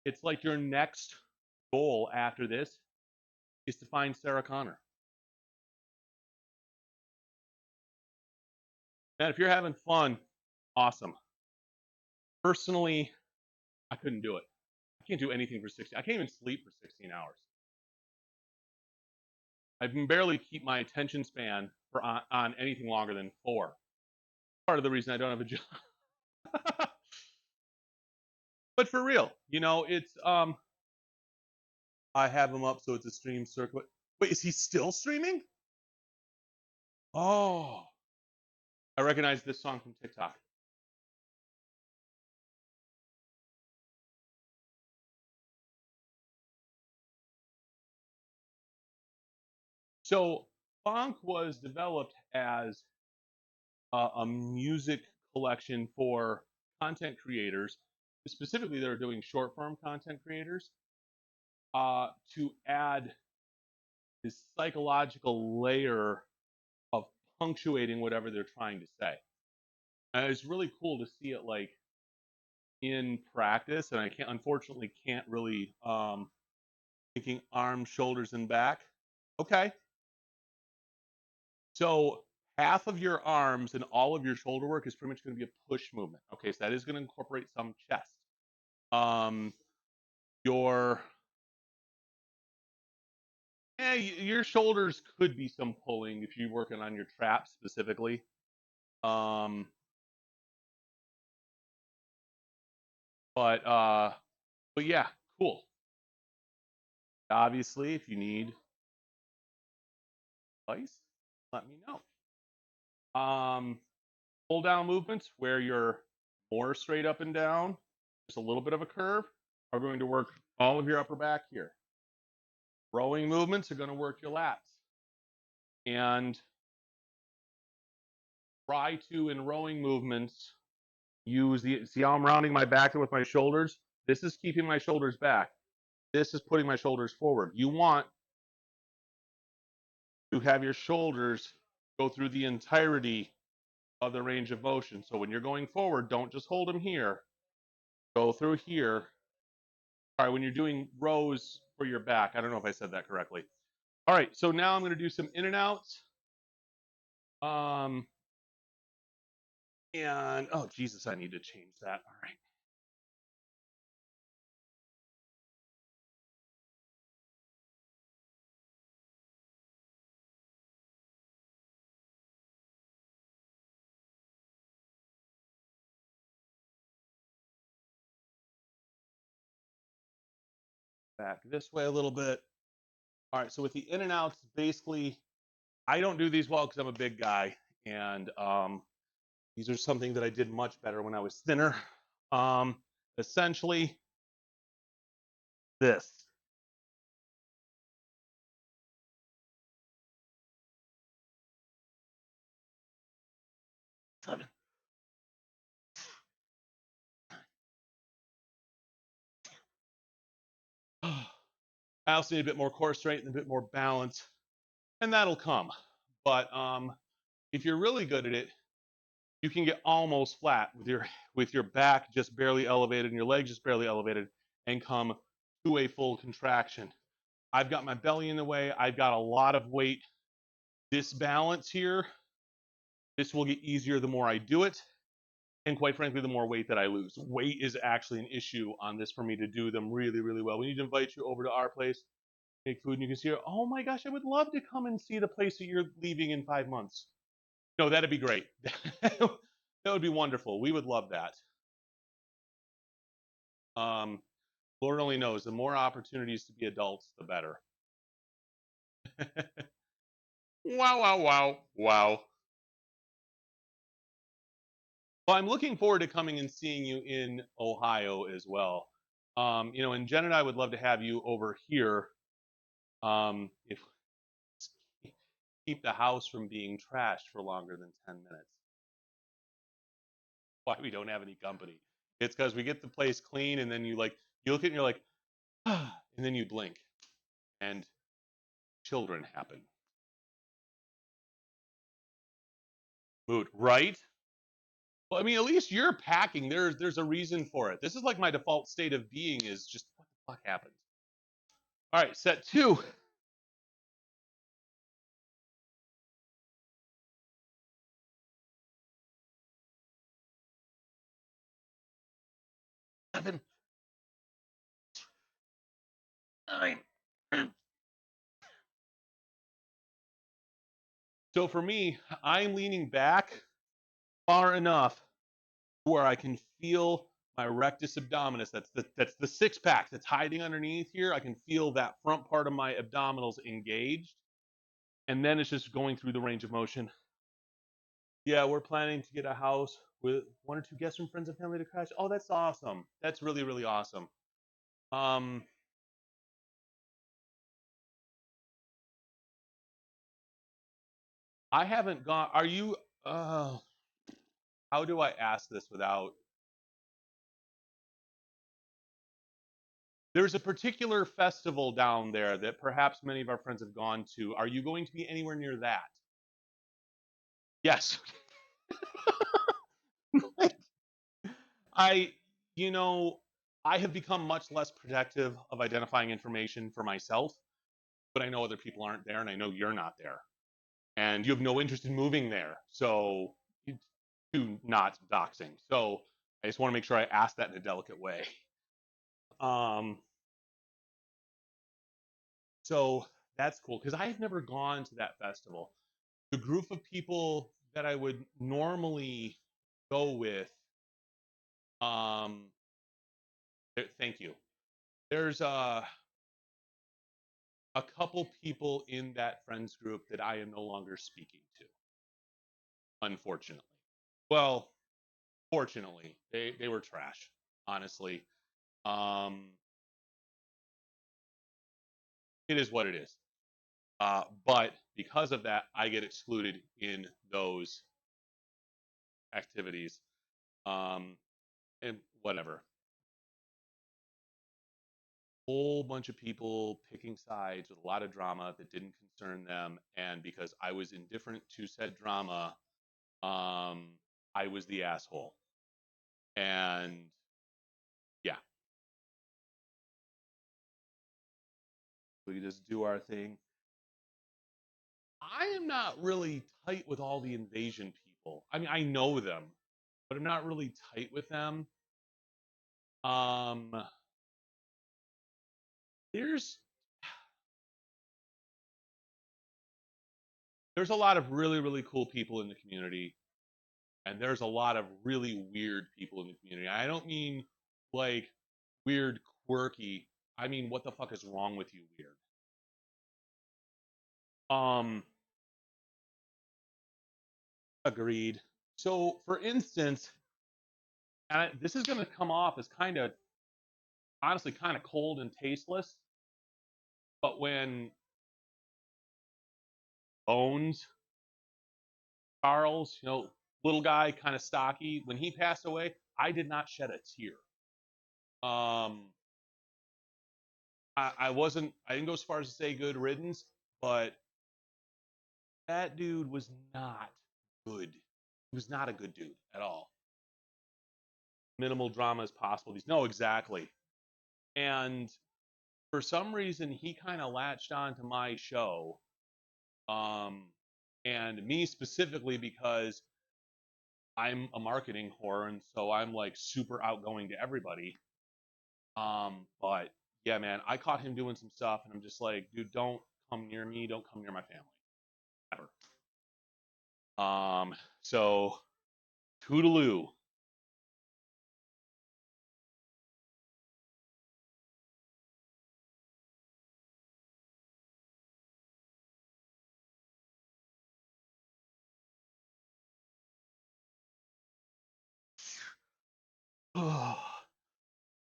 It's like your next goal after this is to find Sarah Connor. Man, if you're having fun, awesome. Personally, I couldn't do it. I can't do anything for 16. I can't even sleep for 16 hours. I can barely keep my attention span on anything longer than 4. Part of the reason I don't have a job. But for real, you know, it's I have him up so it's a stream circuit. Wait, is he still streaming? Oh, I recognize this song from TikTok. So funk was developed as a music collection for content creators, specifically they're doing short form content creators, to add this psychological layer of punctuating whatever they're trying to say. And it's really cool to see it like in practice, and I unfortunately can't really thinking arms, shoulders, and back. Okay. So half of your arms and all of your shoulder work is pretty much going to be a push movement. Okay, so that is going to incorporate some chest. Your your shoulders could be some pulling if you're working on your traps specifically. But yeah, cool. Obviously, if you need advice, let me know. Pull down movements where you're more straight up and down, just a little bit of a curve, are going to work all of your upper back here. Rowing movements are going to work your lats. And try to, in rowing movements, use see how I'm rounding my back with my shoulders? This is keeping my shoulders back. This is putting my shoulders forward. You want to have your shoulders go through the entirety of the range of motion. So when you're going forward, don't just hold them here. Go through here. All right, when you're doing rows for your back, I don't know if I said that correctly. All right, so now I'm going to do some in and outs. And oh Jesus, I need to change that. All right. Back this way a little bit. All right, so with the in and outs, basically, I don't do these well because I'm a big guy, and these are something that I did much better when I was thinner. Essentially, this. 7. I also need a bit more core strength and a bit more balance, and that'll come. But if you're really good at it, you can get almost flat with your back just barely elevated and your legs just barely elevated, and come to a full contraction. I've got my belly in the way. I've got a lot of weight. This balance here, this will get easier the more I do it. And quite frankly, the more weight that I lose. Weight is actually an issue on this for me to do them really, really well. We need to invite you over to our place, make food, and you can see, oh my gosh, I would love to come and see the place that you're leaving in 5 months. No, that'd be great. That would be wonderful. We would love that. Lord only knows, the more opportunities to be adults, the better. Wow, wow, wow, wow. Well, I'm looking forward to coming and seeing you in Ohio as well. You know, and Jen and I would love to have you over here. If keep the house from being trashed for longer than 10 minutes. Why we don't have any company? It's because we get the place clean, and then you look at it and you're like, ah, and then you blink, and children happen. Mood, right? Well, I mean, at least you're packing. There's a reason for it. This is like my default state of being is just what the fuck happened. All right, set 2. Seven, 9. So for me, I'm leaning back far enough where I can feel my rectus abdominis. That's the six pack that's hiding underneath here. I can feel that front part of my abdominals engaged, and then it's just going through the range of motion. Yeah, we're planning to get a house with 1 or 2 guests from friends and family to crash. Oh, that's awesome. That's really, really awesome. I haven't gone. Are you? How do I ask this without? There's a particular festival down there that perhaps many of our friends have gone to. Are you going to be anywhere near that? Yes. I, you know, I have become much less protective of identifying information for myself, but I know other people aren't there, and I know you're not there, and you have no interest in moving there. So, to not doxing. So, I just want to make sure I ask that in a delicate way. Um, so that's cool because I have never gone to that festival. The group of people that I would normally go with, um, thank you. There's a couple people in that friends group that I am no longer speaking to, unfortunately. Well, fortunately, they were trash, honestly. Um, it is what it is. But because of that, I get excluded in those activities. Um, and whatever. Whole bunch of people picking sides with a lot of drama that didn't concern them, and because I was indifferent to said drama, I was the asshole. And yeah, we just do our thing. I am not really tight with all the invasion people. I mean, I know them, but I'm not really tight with them. Um, there's there's a lot of really really cool people in the community, and there's a lot of really weird people in the community. I don't mean like weird quirky. I mean, what the fuck is wrong with you, weird? Um, agreed. So, for instance, this is going to come off as kind of honestly kind of cold and tasteless, but when Bones Charles, little guy, kind of stocky, when he passed away, I did not shed a tear. Um, I didn't go as far as to say good riddance, but that dude was not good. He was not a good dude at all. Minimal drama as possible. No, exactly. And for some reason, he kind of latched on to my show, um, and me specifically because I'm a marketing whore, and so I'm like super outgoing to everybody. But yeah, man, I caught him doing some stuff, and I'm just like, dude, don't come near me. Don't come near my family, ever. So toodaloo.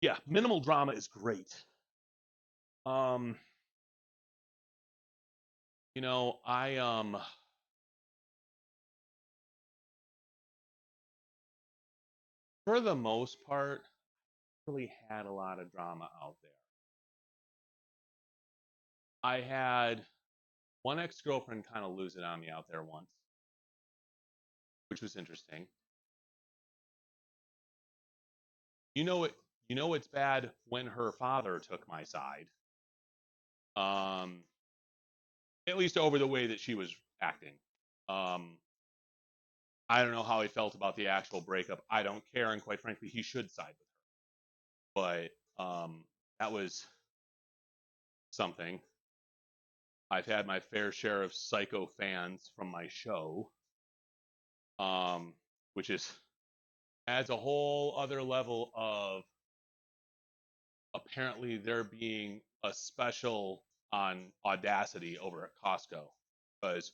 Yeah, yeah, minimal drama is great. Um, I for the most part really had a lot of drama out there. I had one ex-girlfriend kind of lose it on me out there once, which was interesting. You know it. You know it's bad when her father took my side. Um, at least over the way that she was acting. Um, I don't know how he felt about the actual breakup. I don't care, and quite frankly, he should side with her. But that was something. I've had my fair share of psycho fans from my show, which adds a whole other level of apparently there being a special on Audacity over at Costco because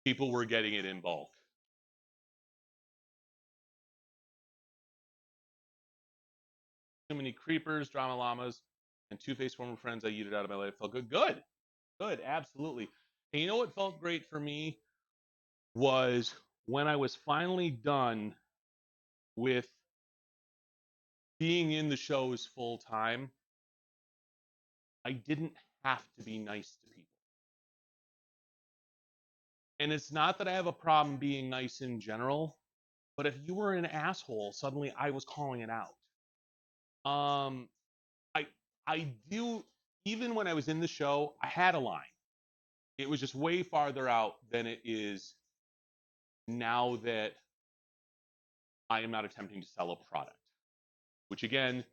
people were getting it in bulk. Too many creepers, drama llamas, and two-faced former friends I yeeted out of my life. Felt good. Good. Good. Absolutely. And you know what felt great for me was when I was finally done with being in the shows full time, I didn't have to be nice to people. And it's not that I have a problem being nice in general, but if you were an asshole, suddenly I was calling it out. Um, I I do even when I was in the show, I had a line. It was just way farther out than it is now that I am not attempting to sell a product, which again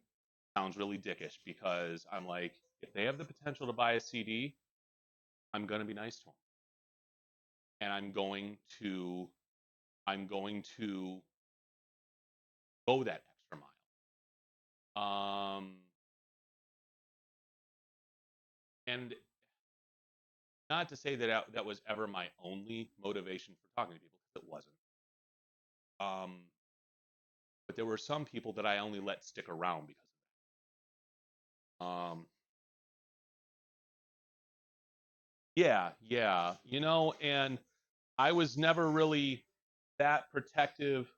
sounds really dickish because I'm like, if they have the potential to buy a CD, I'm gonna be nice to them, and I'm going to go that extra mile. And not to say that that was ever my only motivation for talking to people, because it wasn't. But there were some people that I only let stick around because of that. Yeah, and I was never really that protective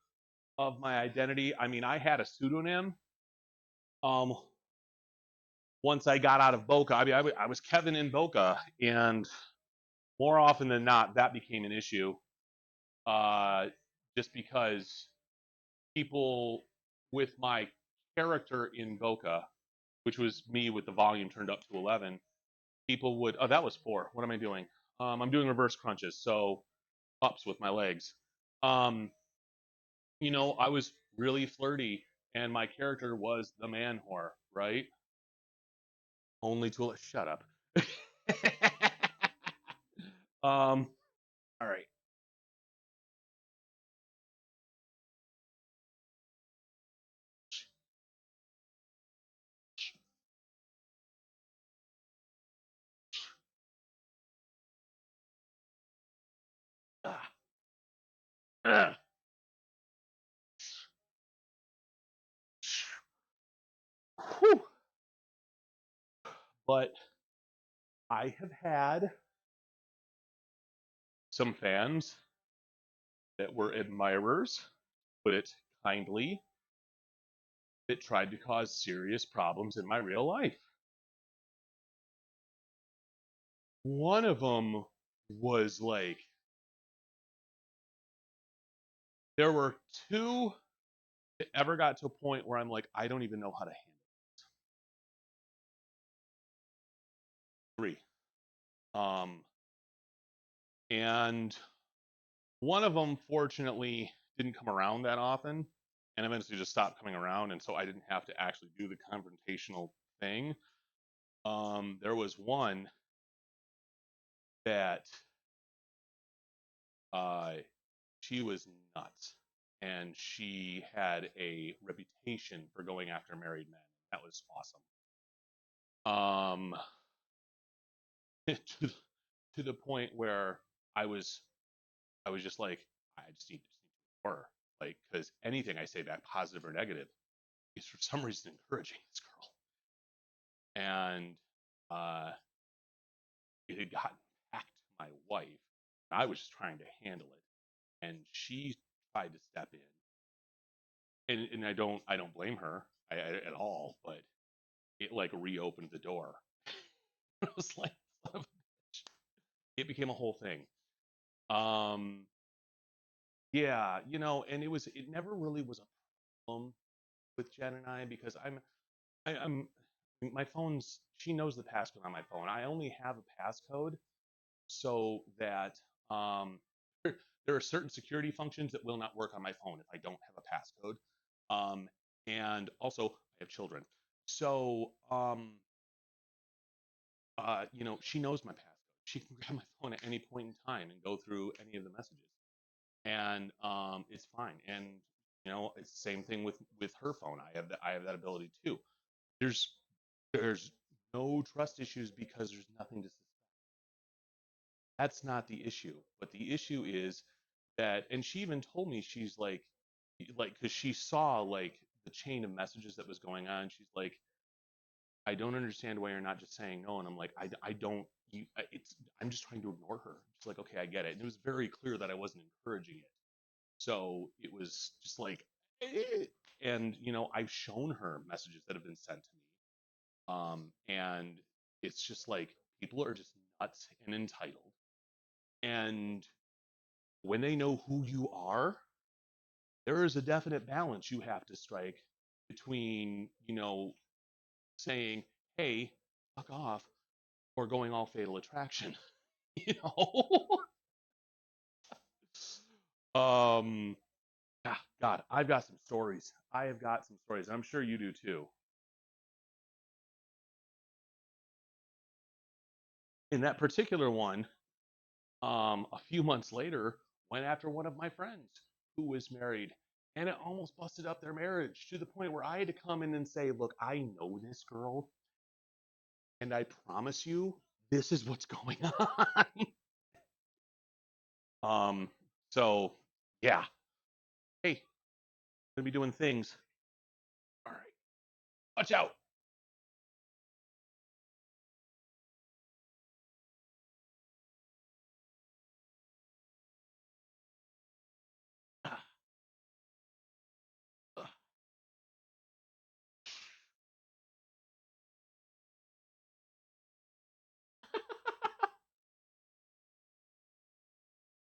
of my identity. I mean, I had a pseudonym. Um, Once I got out of Boca, I mean, I was Kevin in Boca, and more often than not, that became an issue. Just because people with my character in Boca, which was me with the volume turned up to 11, people would, oh, that was 4. What am I doing? I'm doing reverse crunches, so ups with my legs. I was really flirty, and my character was the man whore, right? Only to shut up. All right. Ah, ah. Whew. But I have had some fans that were admirers, put it kindly, that tried to cause serious problems in my real life. One of them was like, there were 2 that ever got to a point where I'm like, I don't even know how to handle it. 3. And one of them, fortunately, didn't come around that often and eventually just stopped coming around. And so I didn't have to actually do the confrontational thing. There was one that she was nuts, and she had a reputation for going after married men. That was awesome. To, to the point where I was just like, I just need to her, like, because anything I say back, positive or negative, is for some reason encouraging this girl, and it had gotten back to my wife. I was just trying to handle it, and she tried to step in, and I don't blame her at all, but it like reopened the door. I was like, son of a bitch. It became a whole thing. Um, yeah, and it never really was a problem with Jen and I because I'm my phone's she knows the passcode on my phone. I only have a passcode so that there are certain security functions that will not work on my phone if I don't have a passcode. And also I have children. So she knows my passcode. She can grab my phone at any point in time and go through any of the messages. And it's fine. And it's the same thing with her phone. I have that ability too. There's there's no trust issues because there's nothing to suspect. That's not the issue. But the issue is that, and she even told me, she's like, because she saw like the chain of messages that was going on. She's like, I don't understand why you're not just saying no. And I'm like, I don't. I'm just trying to ignore her. She's like, okay, I get it. And it was very clear that I wasn't encouraging it. So it was just like, eh. And I've shown her messages that have been sent to me. And it's just like people are just nuts and entitled. And when they know who you are, there is a definite balance you have to strike between, saying, hey, fuck off, or going all fatal attraction. you know? um, God, I've got some stories. I have got some stories. I'm sure you do too. In that particular one, a few months later, went after one of my friends who was married, and it almost busted up their marriage to the point where I had to come in and say, look, I know this girl, and I promise you, this is what's going on. um, so yeah, hey, gonna be doing things. All right, watch out.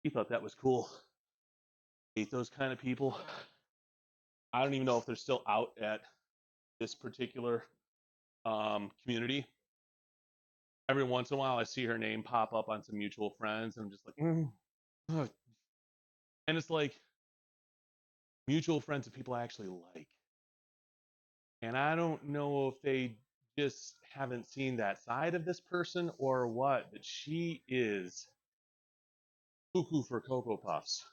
He thought that was cool. Hate those kind of people. I don't even know if they're still out at this particular community. Every once in a while, I see her name pop up on some mutual friends, and I'm just like, ugh. And it's like mutual friends of people I actually like. And I don't know if they just haven't seen that side of this person or what, but she is cuckoo for Cocoa Puffs.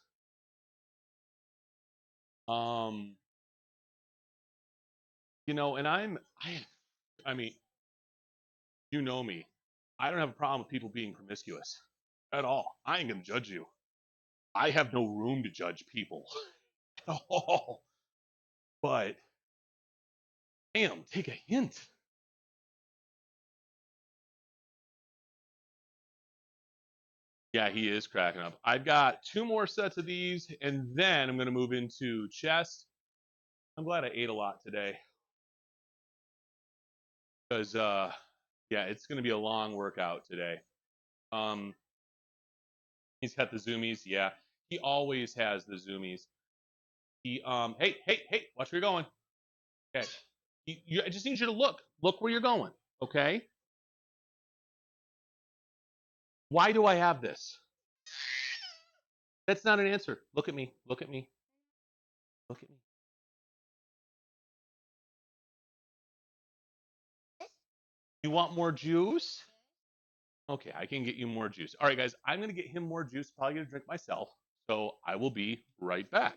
Um, and I mean, you know me. I don't have a problem with people being promiscuous at all. I ain't gonna judge you. I have no room to judge people at all. But damn, take a hint. Yeah, he is cracking up. I've got two more sets of these, and then I'm gonna move into chest. I'm glad I ate a lot today because yeah, it's gonna be a long workout today. Um, he's got the zoomies. Yeah, he always has the zoomies. Hey, watch where you're going. Okay, I just need you to look where you're going. Okay, why do I have this? That's not an answer. Look at me. Look at me. Look at me. You want more juice? Okay, I can get you more juice. All right, guys, I'm gonna get him more juice. Probably gonna drink myself. So I will be right back.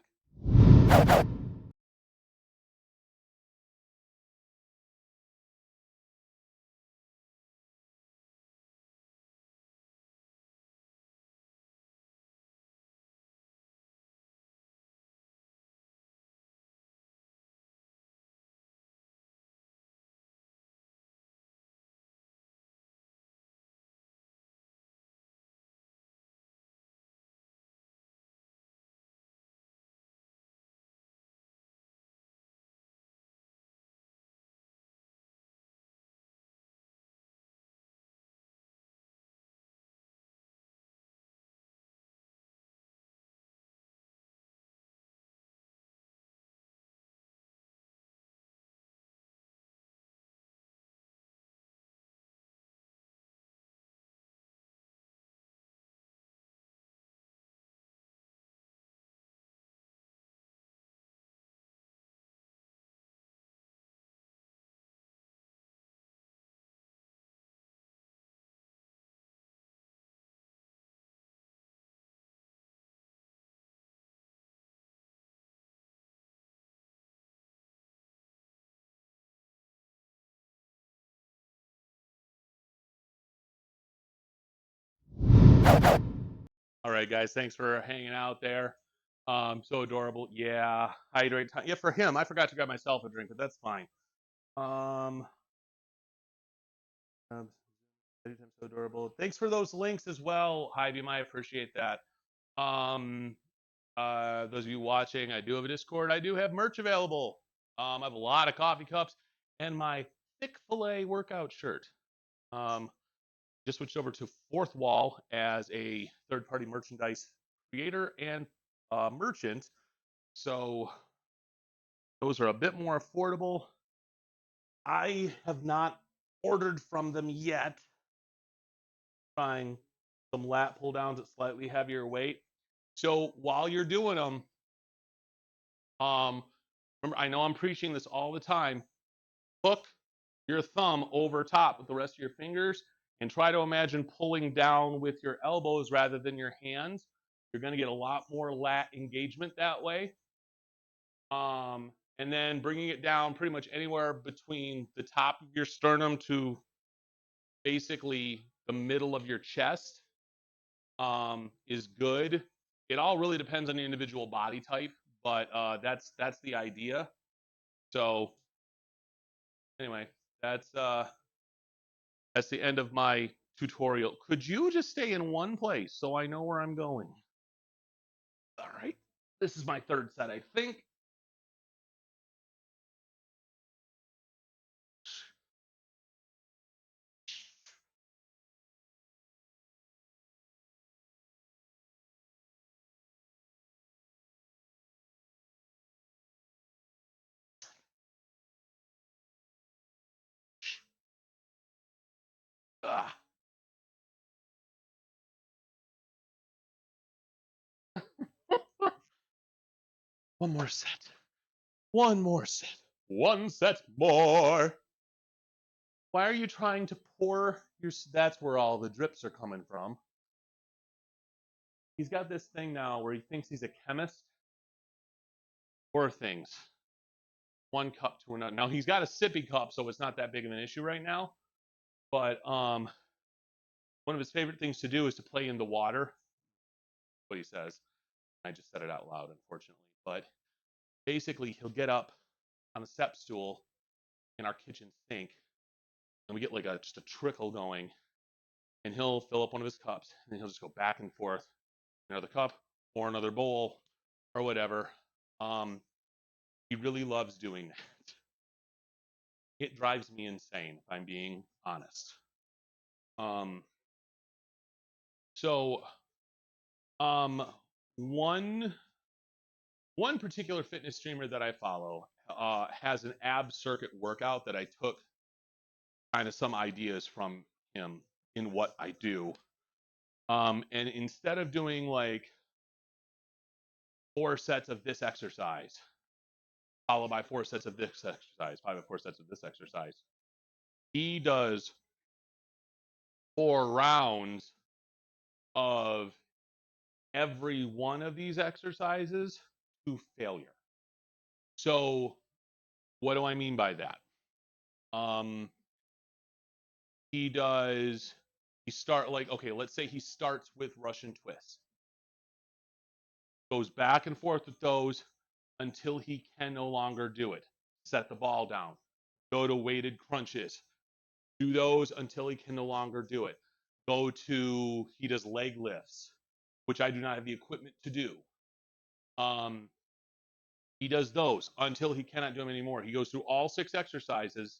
All right, guys, thanks for hanging out there. So adorable. Yeah, hydrate time. Yeah, for him, I forgot to grab myself a drink, but that's fine. Um, anytime so adorable. Thanks for those links as well, Hybium. I appreciate that. Um, those of you watching, I do have a Discord. I do have merch available. I have a lot of coffee cups and my thick fillet workout shirt. Just switched over to Fourth Wall as a third-party merchandise creator and merchant. So those are a bit more affordable. I have not ordered from them yet. Trying some lat pull downs at slightly heavier weight. So while you're doing them, remember, I know I'm preaching this all the time. Hook your thumb over top with the rest of your fingers and try to imagine pulling down with your elbows rather than your hands. You're going to get a lot more lat engagement that way. And then bringing it down pretty much anywhere between the top of your sternum to basically the middle of your chest is good. It all really depends on the individual body type, but that's the idea. So anyway, that's the end of my tutorial. Could you just stay in one place so I know where I'm going? All right. This is my third set, I think. Ah. One more set. One more set. One set more. Why are you trying to pour your... That's where all the drips are coming from. He's got this thing now where he thinks he's a chemist. Pour things. One cup to another. Now, he's got a sippy cup, so it's not that big of an issue right now. But one of his favorite things to do is to play in the water. What he says. I just said it out loud, unfortunately. But basically, he'll get up on the step stool in our kitchen sink, and we get like just a trickle going, and he'll fill up one of his cups, and then he'll just go back and forth, another cup or another bowl or whatever. He really loves doing that. It drives me insane, if I'm being honest. So one particular fitness streamer that I follow has an ab circuit workout that I took kind of some ideas from him in what I do. And instead of doing like 4 sets of this exercise, followed by 4 sets of this exercise, 5 or 4 sets of this exercise, he does 4 rounds of every one of these exercises to failure. So what do I mean by that? Let's say he starts with Russian twists, goes back and forth with those until he can no longer do it. Set the ball down, go to weighted crunches, do those until he can no longer do it. He does leg lifts, which I do not have the equipment to do. He does those until he cannot do them anymore. He goes through all 6 exercises,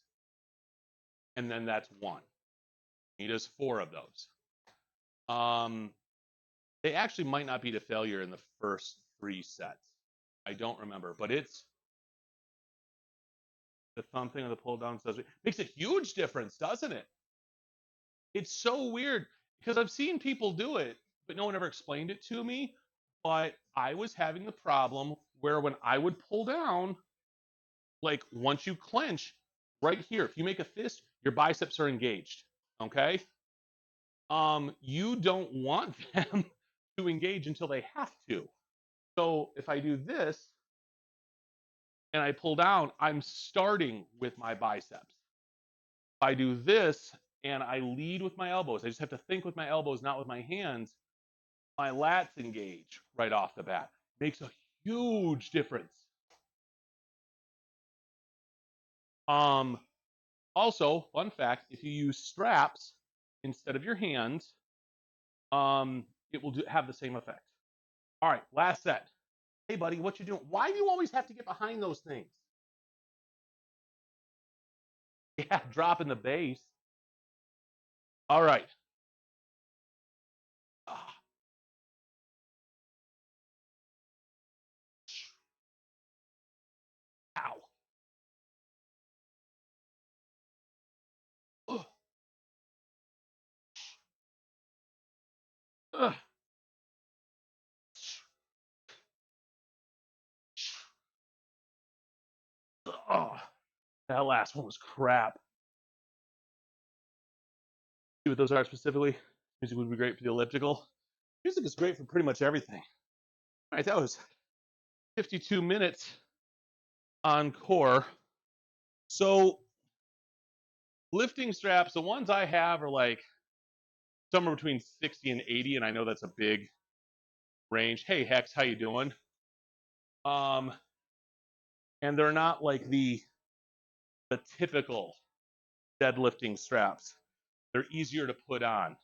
and then that's 1. He does 4 of those. They actually might not be to failure in the first 3 sets. I don't remember, but it's the thumping of the pull down makes a huge difference, doesn't it? It's so weird because I've seen people do it, but no one ever explained it to me. But I was having the problem where when I would pull down, like once you clench right here, if you make a fist, your biceps are engaged. Okay. You don't want them to engage until they have to. So if I do this and I pull down, I'm starting with my biceps. If I do this and I lead with my elbows, I just have to think with my elbows, not with my hands. my lats engage right off the bat. Makes a huge difference. Also, fun fact, if you use straps instead of your hands, it will have the same effect. All right, last set. Hey, buddy, what you doing? Why do you always have to get behind those things? Yeah, dropping the base. All right. Ow. Ugh. Ugh. Oh, that last one was crap. See what those are specifically? Music would be great for the elliptical. Music is great for pretty much everything. All right, that was 52 minutes on core. So lifting straps, the ones I have are like somewhere between 60 and 80, and I know that's a big range. Hey Hex, how you doing? And they're not like the typical deadlifting straps. They're easier to put on.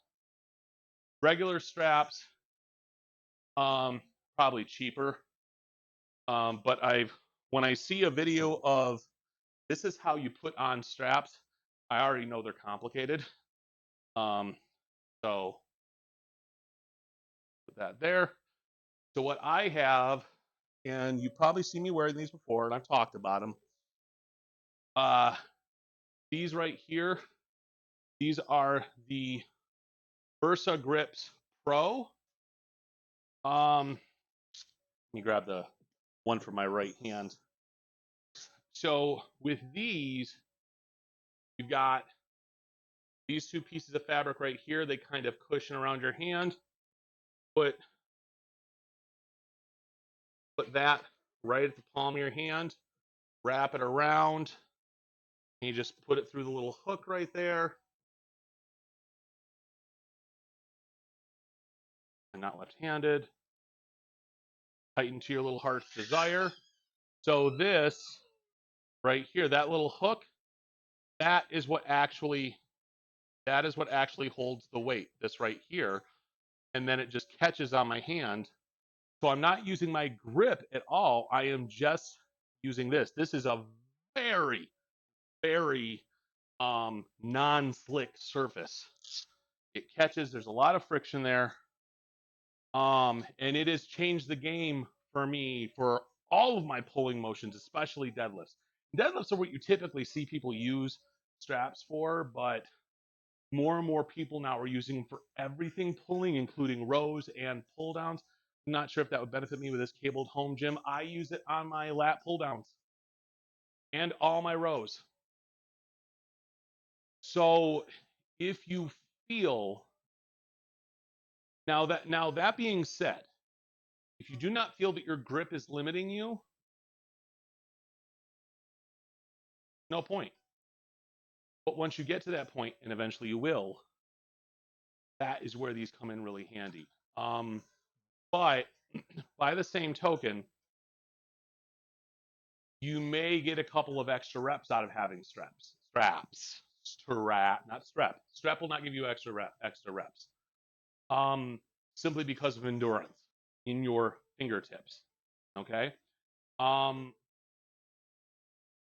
Regular straps, probably cheaper. But when I see a video of this is how you put on straps, I already know they're complicated. So put that there. So what I have, and you've probably seen me wearing these before, and I've talked about them. These right here, these are the Versa Grips Pro. Let me grab the one for my right hand. So with these, you've got these two pieces of fabric right here. They kind of cushion around your hand. Put that right at the palm of your hand. Wrap it around. And you just put it through the little hook right there. And not left-handed. Tighten to your little heart's desire. So this right here, that little hook, that is what actually holds the weight. This right here, and then it just catches on my hand. So I'm not using my grip at all. I am just using this. This is a very, very non-slick surface. It catches. There's a lot of friction there. And it has changed the game for me for all of my pulling motions, especially deadlifts. Deadlifts are what you typically see people use straps for, but more and more people now are using them for everything pulling, including rows and pull downs. I'm not sure if that would benefit me with this cabled home gym. I use it on my lat pull downs and all my rows. So if you feel now that being said, if you do not feel that your grip is limiting you, no point. But once you get to that point, and eventually you will, that is where these come in really handy. But by the same token, you may get a couple of extra reps out of having straps. Not strep. Strep will not give you extra reps. Simply because of endurance in your fingertips. Okay.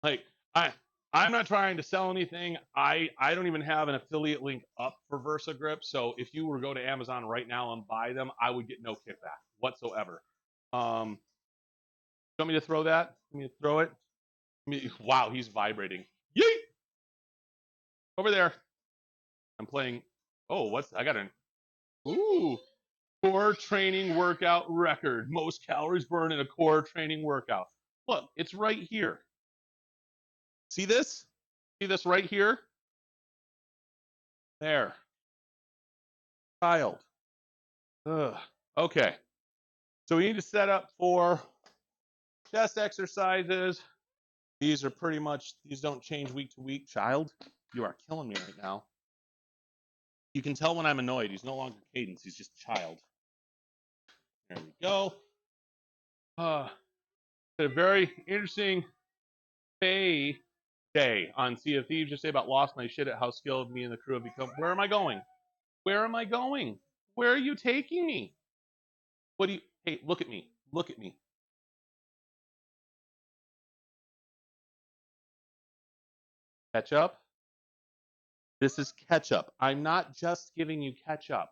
Like I'm not trying to sell anything. I don't even have an affiliate link up for Versa Grip. So if you were to go to Amazon right now and buy them, I would get no kickback whatsoever. You want me to throw that? You want me to throw it? Wow, he's vibrating. Yeet! Over there. I'm playing. Oh, I got an. Ooh. Core training workout record. Most calories burned in a core training workout. Look, it's right here. See this? See this right here? There. Child. Ugh. Okay. So we need to set up for chest exercises. These are pretty much, these don't change week to week. Child, you are killing me right now. You can tell when I'm annoyed. He's no longer Cadence. He's just a child. Yo, uh, a very interesting day on Sea of Thieves. Just say about lost my shit at how skilled me and the crew have become. Where am I going? Where am I going? Where are you taking me? What do you? Hey, look at me. Look at me. Ketchup. This is ketchup. I'm not just giving you ketchup.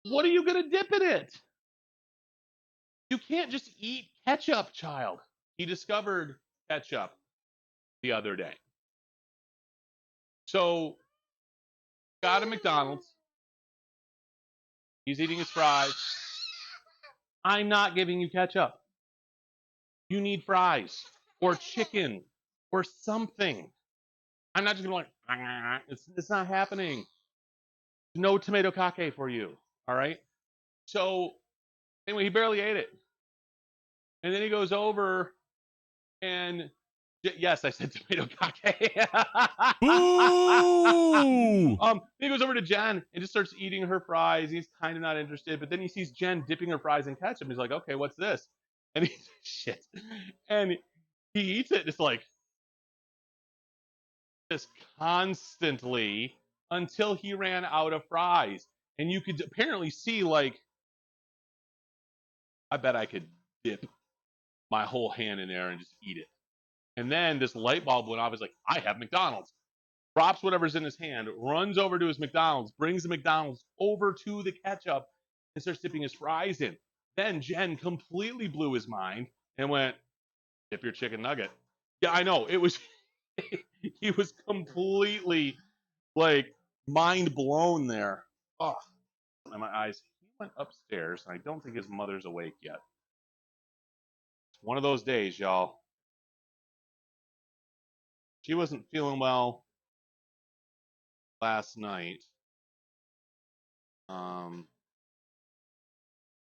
What are you gonna dip in it? You can't just eat ketchup, child. He discovered ketchup the other day. So, got a McDonald's. He's eating his fries. I'm not giving you ketchup. You need fries or chicken or something. I'm not just gonna like, it's not happening. No tomato kake for you. All right. So anyway, he barely ate it. And then he goes over and yes, I said tomato kake. Boo! He goes over to Jen and just starts eating her fries. He's kind of not interested, but then he sees Jen dipping her fries in ketchup. He's like, okay, what's this? And he's shit. And he eats it just like this constantly until he ran out of fries. And you could apparently see like, I bet I could dip my whole hand in there and just eat it. And then this light bulb went off. He's like, I have McDonald's. Drops whatever's in his hand, runs over to his McDonald's, brings the McDonald's over to the ketchup, and starts dipping his fries in. Then Jen completely blew his mind and went, dip your chicken nugget. Yeah, I know. It was, he was completely like mind blown there. Oh, in my eyes. He went upstairs, and I don't think his mother's awake yet. It's one of those days, y'all. She wasn't feeling well last night. Had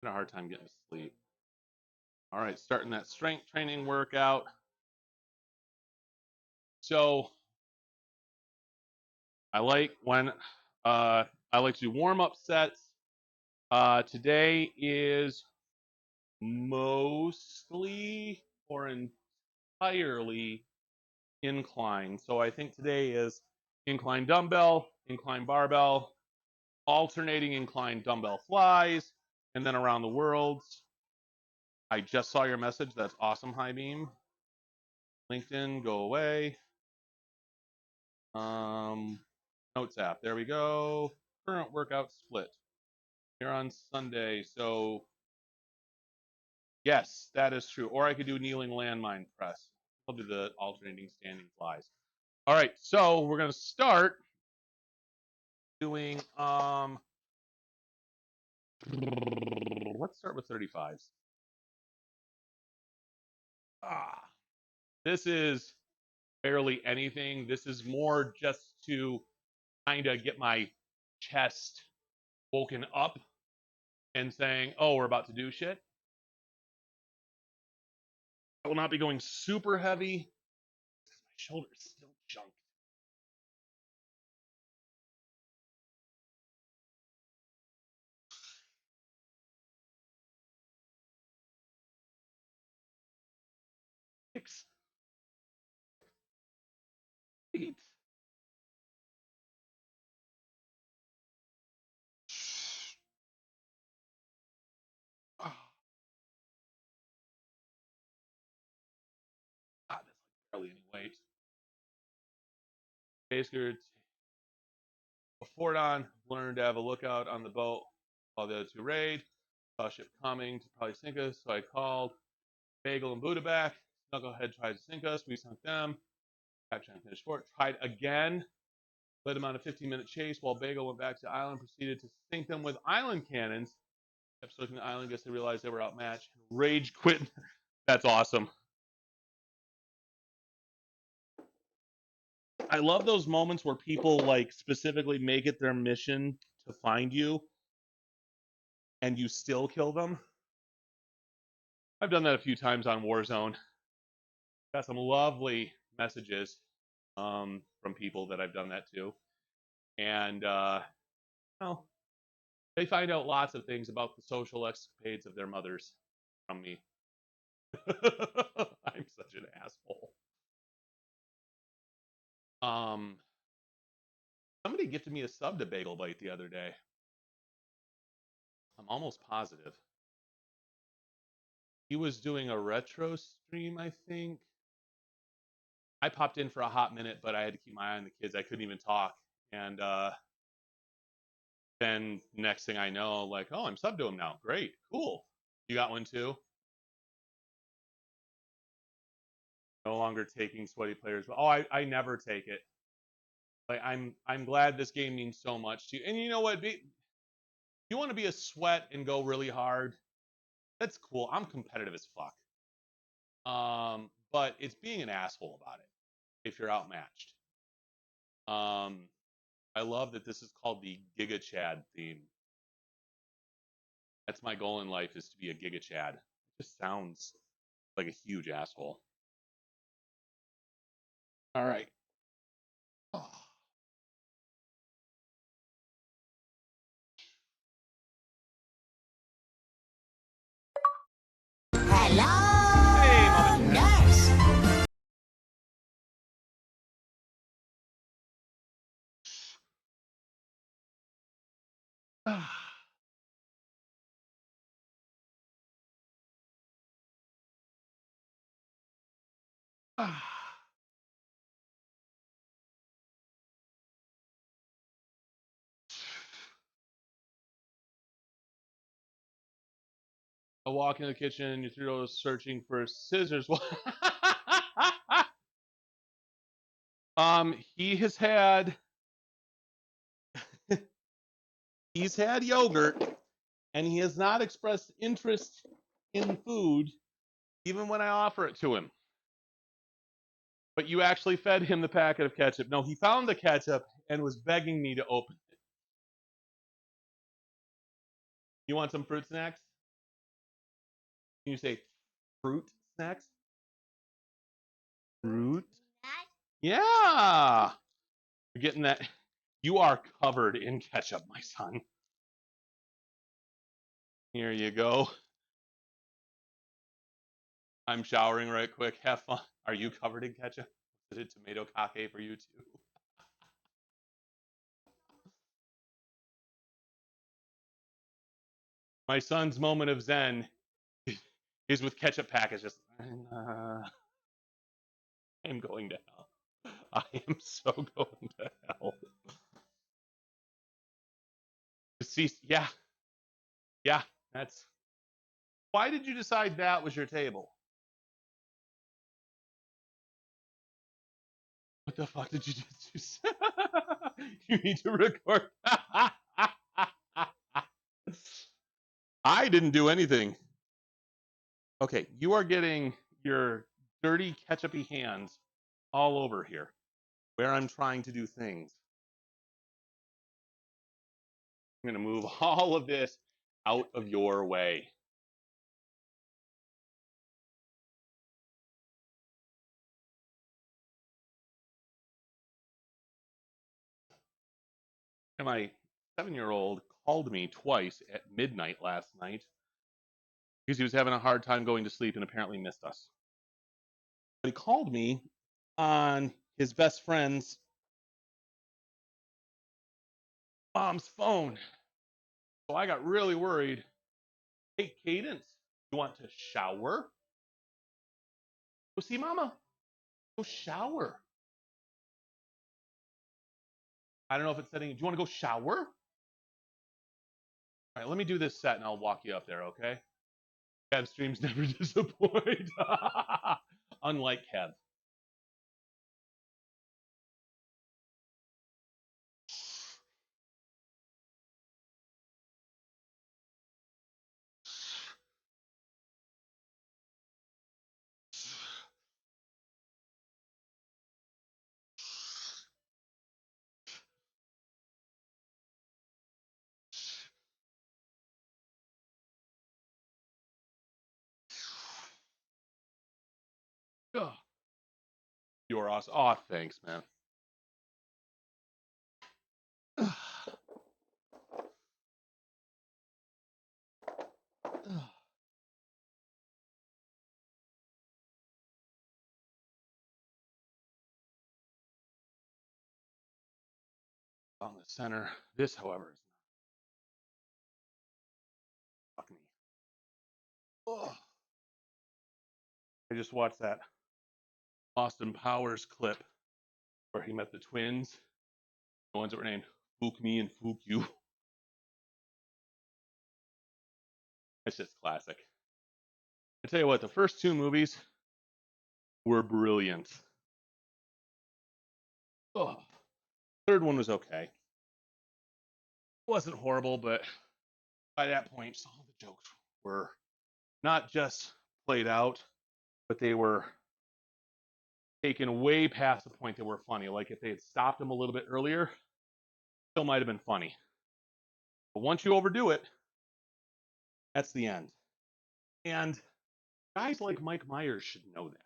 a hard time getting to sleep. All right, starting that strength training workout. So I like when I like to do warm up sets. Today is mostly or entirely incline. So I think today is incline dumbbell, incline barbell, alternating incline dumbbell flies, and then around the worlds. I just saw your message. That's awesome, High Beam. LinkedIn, go away. Notes app. There we go. Current workout split. Here on Sunday. So yes, that is true. Or I could do kneeling landmine press. I'll do the alternating standing flies. All right, so we're gonna start doing let's start with 35s. This is barely anything. This is more just to kind of get my chest woken up and saying, oh, we're about to do shit. I will not be going super heavy. My shoulder is still junked. Six, eight. Oh, God, that's like barely any weight. Basically, before dawn, learned to have a lookout on the boat while the other two raid. Saw a ship coming to probably sink us, so I called Bagel and Buddha back. Knucklehead tried to sink us. We sunk them. Back trying to finish fort. Tried again. Led them on a 15-minute chase while Bagel went back to the island. Proceeded to sink them with island cannons. Kept looking at the island. Guess they realized they were outmatched. Rage quit. That's awesome. I love those moments where people like specifically make it their mission to find you and you still kill them. I've done that a few times on Warzone. Got some lovely messages from people that I've done that to. And well, They find out lots of things about the social escapades of their mothers from me. I'm such an asshole. Somebody gifted me a sub to Bagel Bite the other day. I'm almost positive. He was doing a retro stream, I think. I popped in for a hot minute, but I had to keep my eye on the kids. I couldn't even talk. And then next thing I know, like, oh, I'm sub to him now. Great, cool. You got one too? No longer taking sweaty players. Oh, I never take it. Like I'm glad this game means so much to you. And you know what? You want to be a sweat and go really hard. That's cool. I'm competitive as fuck. But it's being an asshole about it if you're outmatched. I love that this is called the Giga Chad theme. That's my goal in life, is to be a Giga Chad. It just sounds like a huge asshole. All right. Oh. Hello, Hey, Mama Cat. nurse. I walk into the kitchen, you through searching for scissors. He has had he's had yogurt, and he has not expressed interest in food, even when I offer it to him. But you actually fed him the packet of ketchup. No, he found the ketchup and was begging me to open it. You want some fruit snacks? Can you say fruit snacks? Fruit? Yeah. You're getting that. You are covered in ketchup, my son. Here you go. I'm showering right quick. Have fun. Are you covered in ketchup? Is it tomato kake for you too? My son's moment of zen is with ketchup packets. Just, I'm going to hell. I am so going to hell. See, yeah, yeah, that's. Why did you decide that was your table? What the fuck did you just? You need to record. I didn't do anything. Okay, you are getting your dirty ketchupy hands all over here, where I'm trying to do things. I'm going to move all of this out of your way. And my 7-year-old called me twice at midnight last night because he was having a hard time going to sleep and apparently missed us. But he called me on his best friend's mom's phone. So I got really worried. Hey, Cadence, you want to shower? Go see Mama. Go shower. I don't know if it's setting. Do you want to go shower? All right, let me do this set and I'll walk you up there, okay? Kev streams never disappoint. Unlike Kev. Ugh. You are awesome. Oh, thanks, man. on the center. This, however, is not. Fuck me. Ugh. I just watched that Austin Powers clip where he met the twins, the ones that were named Fook Me and Fook You. It's just classic. I tell you what, the first two movies were brilliant. Ugh. Third one was okay. It wasn't horrible, but by that point, some of the jokes were not just played out, but they were taken way past the point they were funny. Like if they had stopped them a little bit earlier, still might have been funny. But once you overdo it, that's the end. And guys like Mike Myers should know that.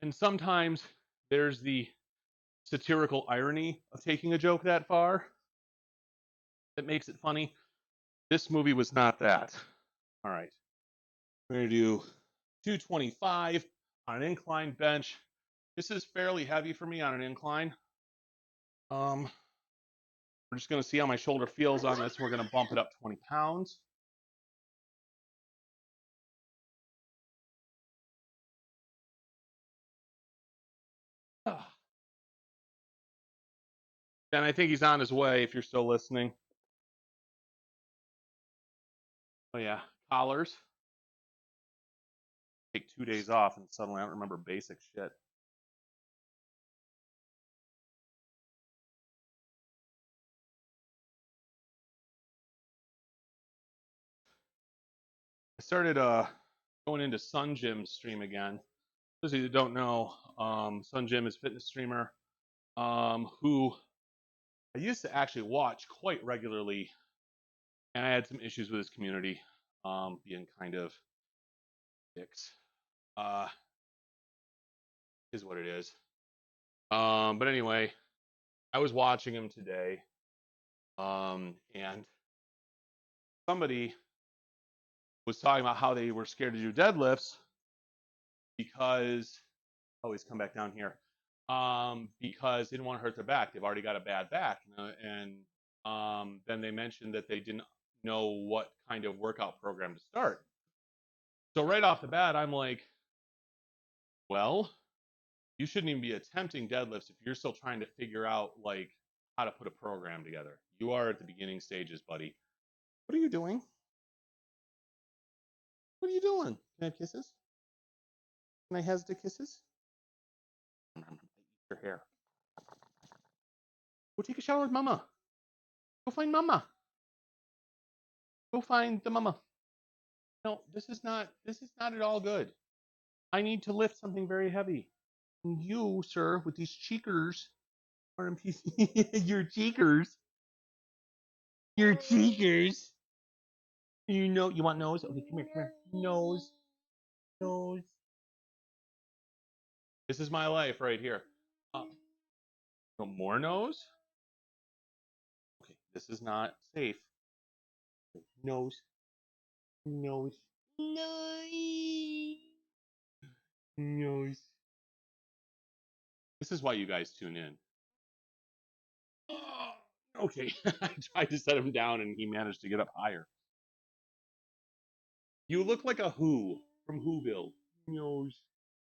And sometimes there's the satirical irony of taking a joke that far that makes it funny. This movie was not that. All right. We're going to do 225 on an incline bench. This is fairly heavy for me on an incline. We're just going to see how my shoulder feels on this. We're going to bump it up 20 pounds. And I think he's on his way if you're still listening. Oh, yeah. Collars. Take 2 days off and suddenly I don't remember basic shit. I started going into Sun Jim's stream again. Those of you that don't know, Sun Jim is a fitness streamer who I used to actually watch quite regularly, and I had some issues with his community being kind of dicks. Is what it is. But anyway, I was watching him today, and somebody was talking about how they were scared to do deadlifts because always come back down here because they didn't want to hurt their back. They've already got a bad back, and then they mentioned that they didn't know what kind of workout program to start. So right off the bat, I'm like, well, you shouldn't even be attempting deadlifts if you're still trying to figure out like how to put a program together. You are at the beginning stages, buddy. What are you doing? What are you doing? Can I have kisses? Can I have the kisses? Your hair. Go take a shower with mama. Go find mama. Go find the mama. No, this is not at all good. I need to lift something very heavy. And you, sir, with these cheekers are your cheekers. Your cheekers. You know you want nose? Okay, come here. Nose. Nose. This is my life right here. No more nose? Okay, this is not safe. Nose. Nose. Nose. Nose. This is why you guys tune in. Okay, I tried to set him down and he managed to get up higher. You look like a Who from Whoville. Nose.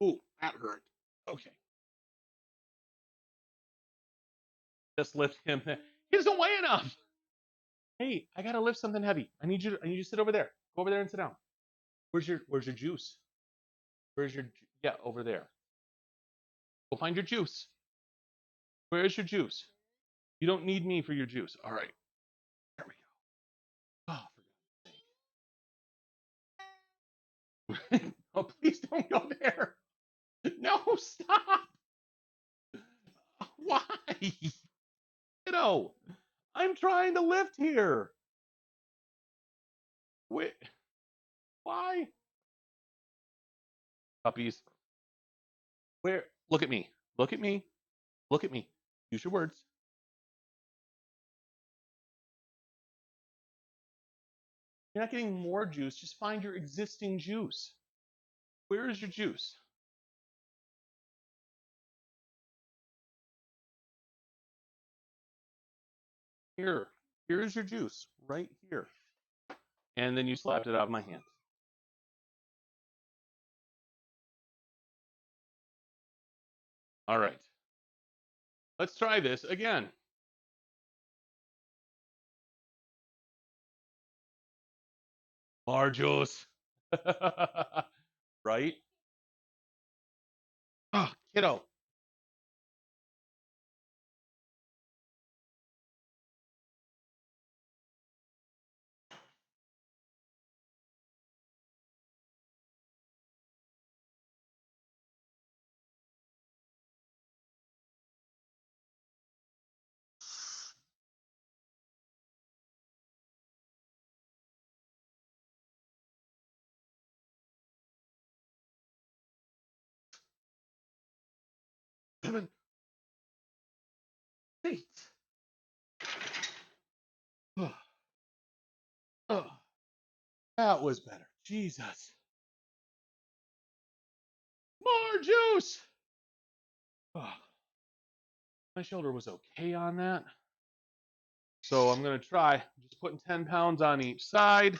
Ooh, that hurt. Okay. Just lift him. He doesn't weigh enough. Hey, I gotta lift something heavy. I need you to sit over there. Go over there and sit down. Where's your juice? Where's your over there. Go find your juice. Where's your juice? You don't need me for your juice. All right. There we go. Oh, for God's sake. Oh, please don't go there. No, stop. Why? Kiddo, I'm trying to lift here. Wait. Why? Puppies. Where? Look at me. Look at me. Look at me. Use your words. You're not getting more juice. Just find your existing juice. Where is your juice? Here's your juice right here. And then you slapped it out of my hand. All right. Let's try this again. More juice. Right? Oh, kiddo. Seven, 8. Oh, oh, that was better. Jesus. More juice. Oh, my shoulder was okay on that. So I'm going to try just putting 10 pounds on each side.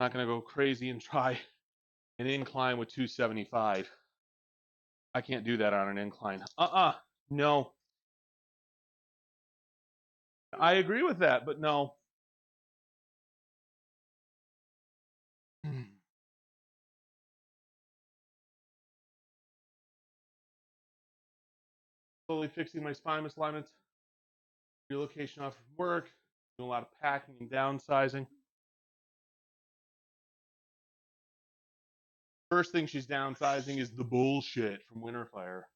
Not going to go crazy and try an incline with 275. I can't do that on an incline. No. I agree with that, but no. Slowly fixing my spine misalignment. Relocation off from work. Doing a lot of packing and downsizing. First thing she's downsizing is the bullshit from Winter Fire.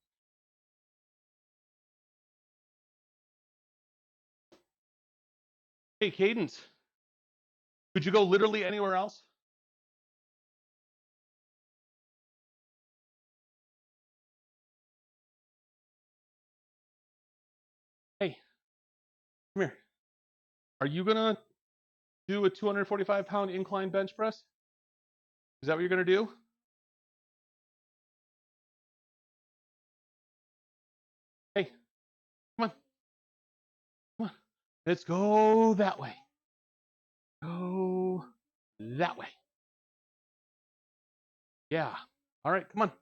Hey, Cadence. Could you go literally anywhere else? Hey, come here. Are you going to do a 245-pound incline bench press? Is that what you're going to do? Hey, come on. Come on. Let's go that way. Go that way. Yeah. All right, come on.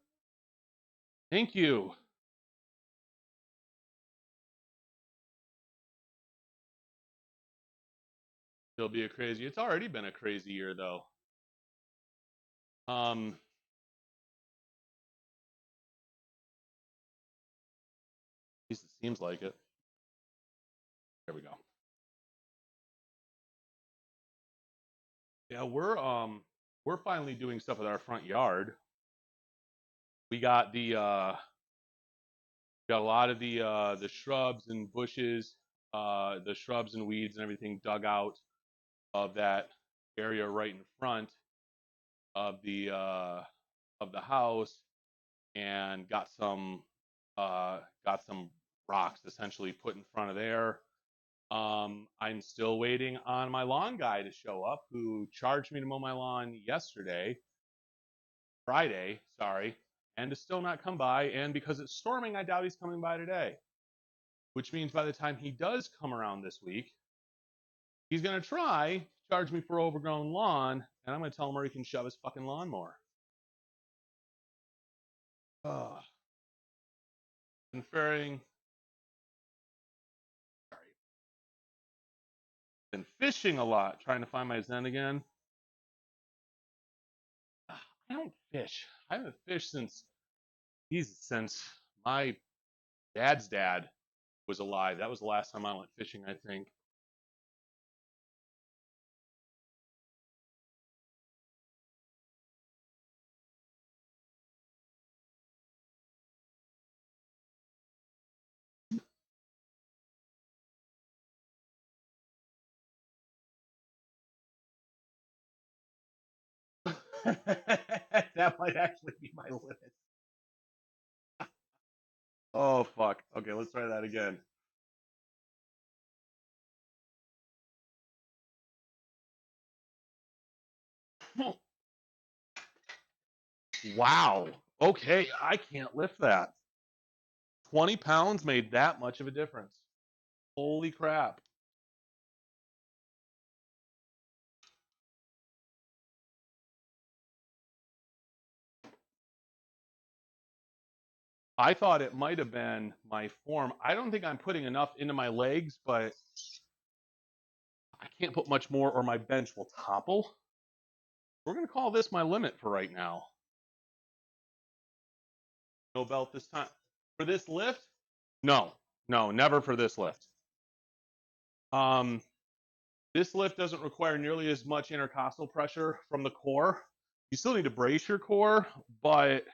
Thank you. It'll be a crazy. It's already been a crazy year, though. At least it seems like it. There we go. Yeah, we're finally doing stuff with our front yard. We got got a lot of the shrubs and bushes, the shrubs and weeds and everything dug out of that area right in front of the house, and got some rocks essentially put in front of there. I'm still waiting on my lawn guy to show up, who charged me to mow my lawn Friday, sorry, and to still not come by. And because it's storming, I doubt he's coming by today. Which means by the time he does come around this week, he's gonna try charge me for overgrown lawn, and I'm gonna tell him where he can shove his fucking lawnmower. Conferring. Sorry. Been fishing a lot, trying to find my Zen again. I don't fish. I haven't fished since my dad's dad was alive. That was the last time I went fishing, I think. That might actually be my limit. Oh fuck. Okay, let's try that again. Wow. Okay, I can't lift that. 20 pounds made that much of a difference. Holy crap. I thought it might have been my form. I don't think I'm putting enough into my legs, but I can't put much more or my bench will topple. We're going to call this my limit for right now. No belt this time. For this lift? No, never for this lift. This lift doesn't require nearly as much intercostal pressure from the core. You still need to brace your core, but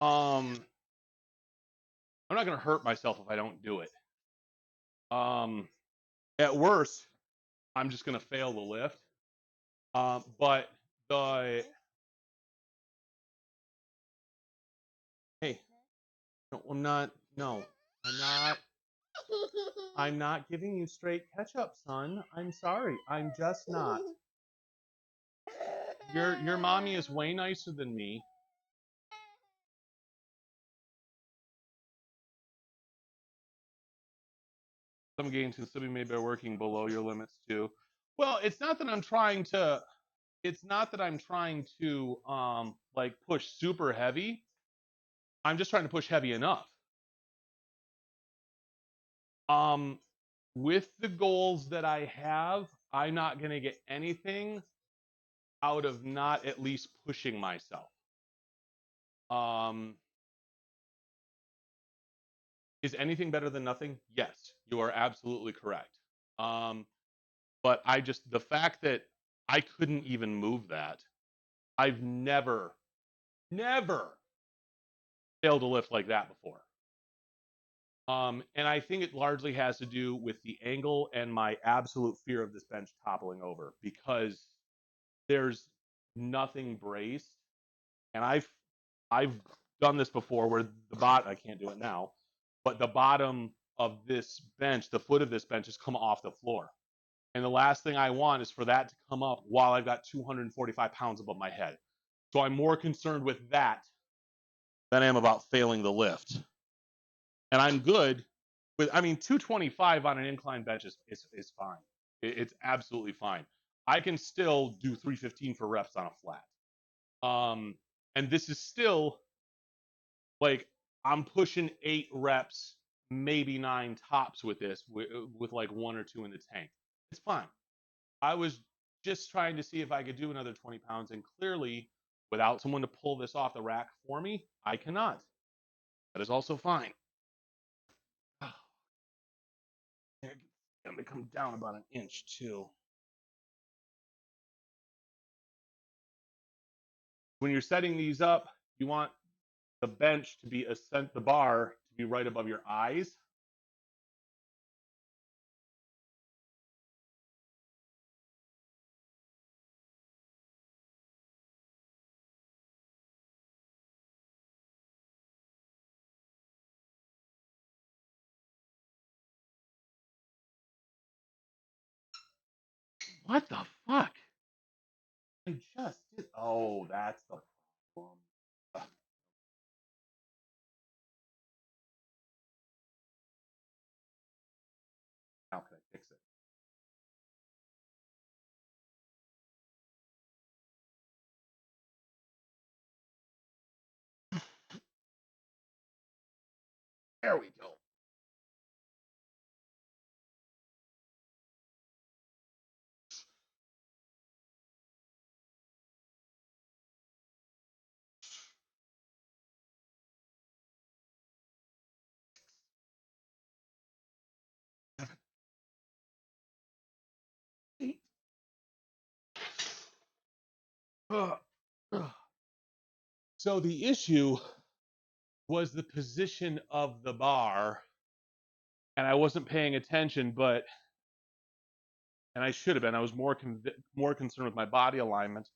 I'm not going to hurt myself if I don't do it. At worst, I'm just going to fail the lift. But hey, no, I'm not giving you straight ketchup, son. I'm sorry. I'm just not. Your mommy is way nicer than me. Some gains can still be made by working below your limits too. Well, it's not that I'm trying to like push super heavy. I'm just trying to push heavy enough. With the goals that I have, I'm not going to get anything out of not at least pushing myself. Is anything better than nothing? Yes, you are absolutely correct. But the fact that I couldn't even move that, I've never failed a lift like that before. And I think it largely has to do with the angle and my absolute fear of this bench toppling over because there's nothing braced. And I've done this before where the bottom, I can't do it now, but the bottom of this bench, the foot of this bench has come off the floor. And the last thing I want is for that to come up while I've got 245 pounds above my head. So I'm more concerned with that than I am about failing the lift. And I'm good with, 225 on an incline bench is fine. It's absolutely fine. I can still do 315 for reps on a flat. And this is still like I'm pushing 8 reps, maybe 9 tops with this, with like 1 or 2 in the tank. It's fine. I was just trying to see if I could do another 20 pounds, and clearly, without someone to pull this off the rack for me, I cannot. That is also fine. It's going to come down about an inch too. When you're setting these up, you want the bench to be the bar to be right above your eyes. What the fuck? I just did. Oh, that's the problem. How can I fix it? There we go. So the issue was the position of the bar, and I wasn't paying attention, and I should have been. I was more concerned with my body alignment.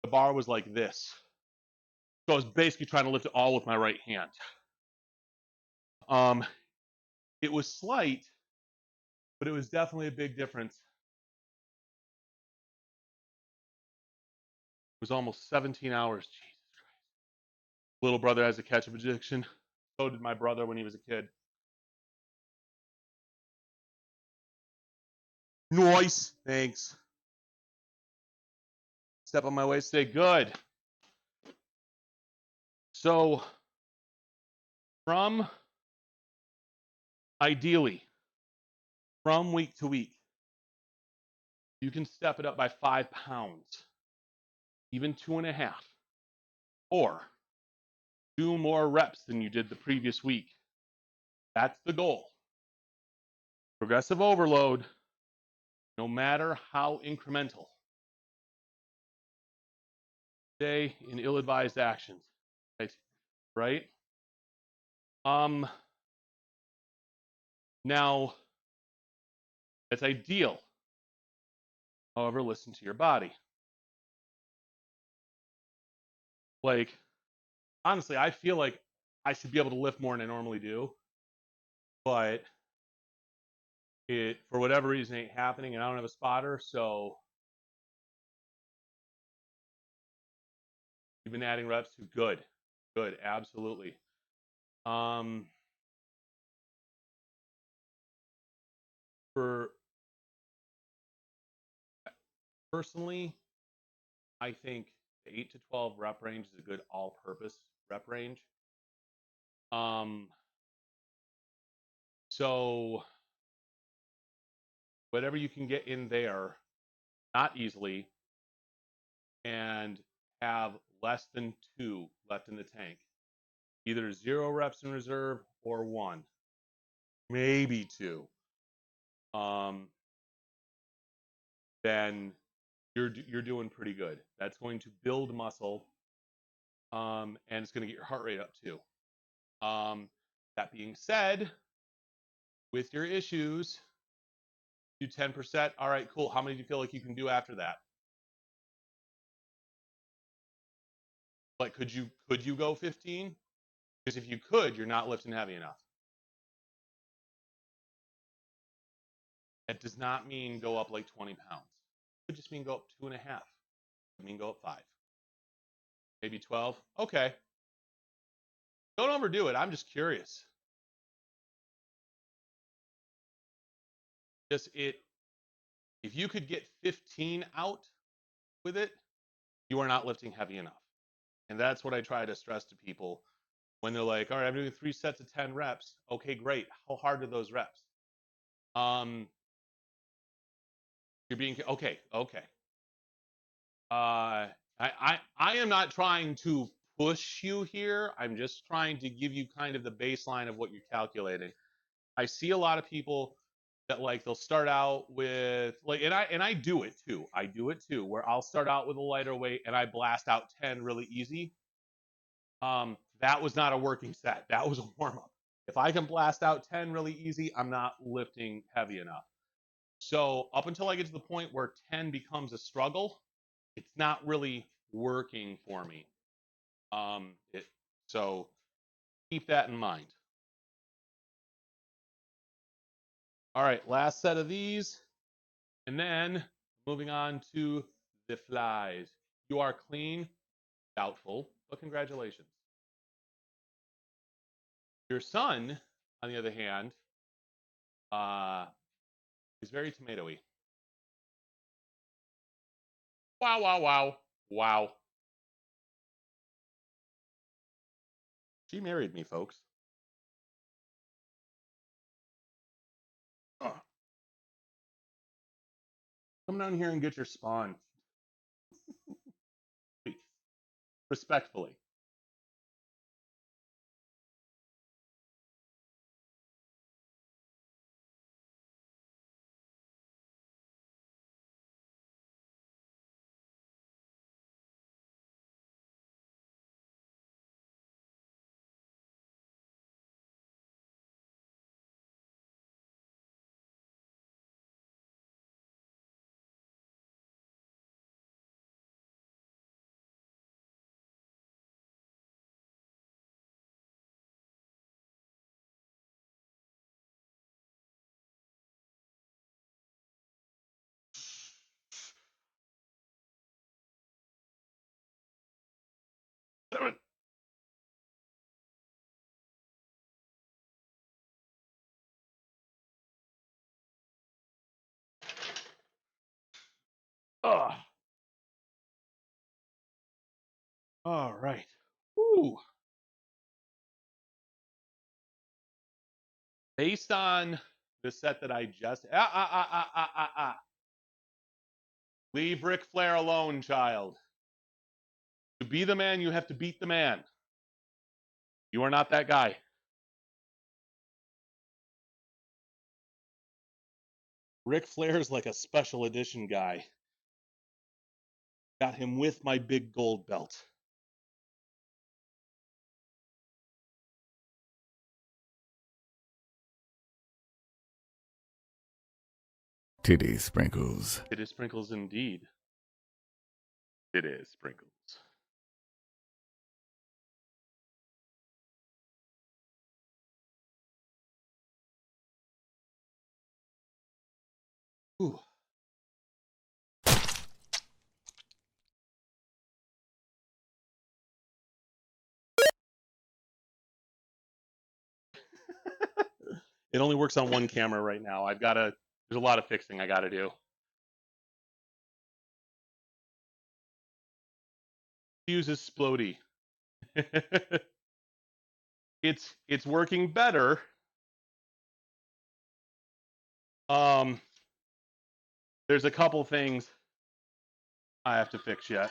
The bar was like this, so I was basically trying to lift it all with my right hand. It was slight, but it was definitely a big difference. It was almost 17 hours. Jesus Christ. Little brother has a ketchup addiction. So did my brother when he was a kid. Nice. Thanks. Step on my waist today. Good. So, ideally, from week to week, you can step it up by 5 pounds, even 2.5, or 2 more reps than you did the previous week. That's the goal. Progressive overload, no matter how incremental. Stay in ill-advised actions. Right? Now, it's ideal. However, listen to your body. Like, honestly, I feel like I should be able to lift more than I normally do, but it, for whatever reason, ain't happening, and I don't have a spotter, so you've been adding reps to good, absolutely. For personally, I think the 8 to 12 rep range is a good all-purpose rep range. So whatever you can get in there, not easily, and have less than 2 left in the tank. Either 0 reps in reserve or 1, maybe 2. Then you're doing pretty good. That's going to build muscle, and it's going to get your heart rate up too. That being said, with your issues, do 10%. All right, cool. How many do you feel like you can do after that? Like, could you go 15? Because if you could, you're not lifting heavy enough. That does not mean go up like 20 pounds. It could just mean go up 2.5. It mean go up 5. Maybe 12. Okay. Don't overdo it. I'm just curious. Just it. If you could get 15 out with it, you are not lifting heavy enough. And that's what I try to stress to people when they're like, all right, I'm doing 3 sets of 10 reps. Okay, great. How hard are those reps? You're being okay. I am not trying to push you here. I'm just trying to give you kind of the baseline of what you're calculating. I see a lot of people that like they'll start out with like, and I do it too. I do it too, where I'll start out with a lighter weight and I blast out 10 really easy. That was not a working set. That was a warm up. If I can blast out 10 really easy, I'm not lifting heavy enough. So up until I get to the point where 10 becomes a struggle, it's not really working for me. So keep that in mind. All right, last set of these, and then moving on to the flies. You are clean, doubtful, but congratulations. Your son, on the other hand, is very tomatoey. Wow. She married me, folks. Ugh. Come down here and get your spawn. Please. Respectfully. Ugh. All right. Woo. Based on the set that I just leave Ric Flair alone, child. To be the man, you have to beat the man. You are not that guy. Ric Flair's like a special edition guy. Got him with my big gold belt. Titty sprinkles. It is sprinkles indeed. It is sprinkles. Ooh. It only works on one camera right now. There's a lot of fixing I gotta do. Uses Splody. It's working better. There's a couple things I have to fix yet.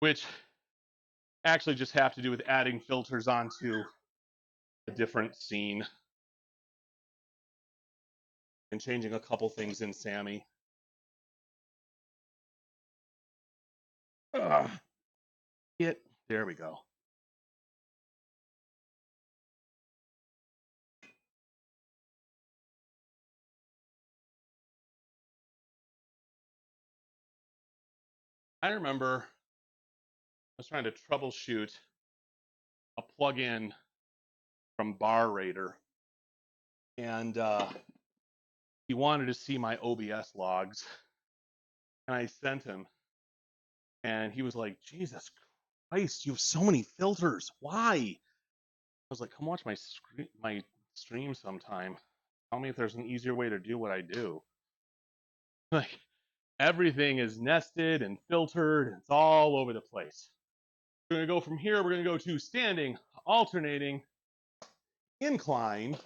Which actually just have to do with adding filters onto a different scene and changing a couple things in Sammy. There we go. I remember I was trying to troubleshoot a plugin from Bar Raider, and he wanted to see my OBS logs, and I sent him, and he was like, "Jesus Christ, you have so many filters. Why?" I was like, "Come watch my stream sometime. Tell me if there's an easier way to do what I do." Like, everything is nested and filtered. It's all over the place. We're going to go from here. We're going to go to standing, alternating, incline,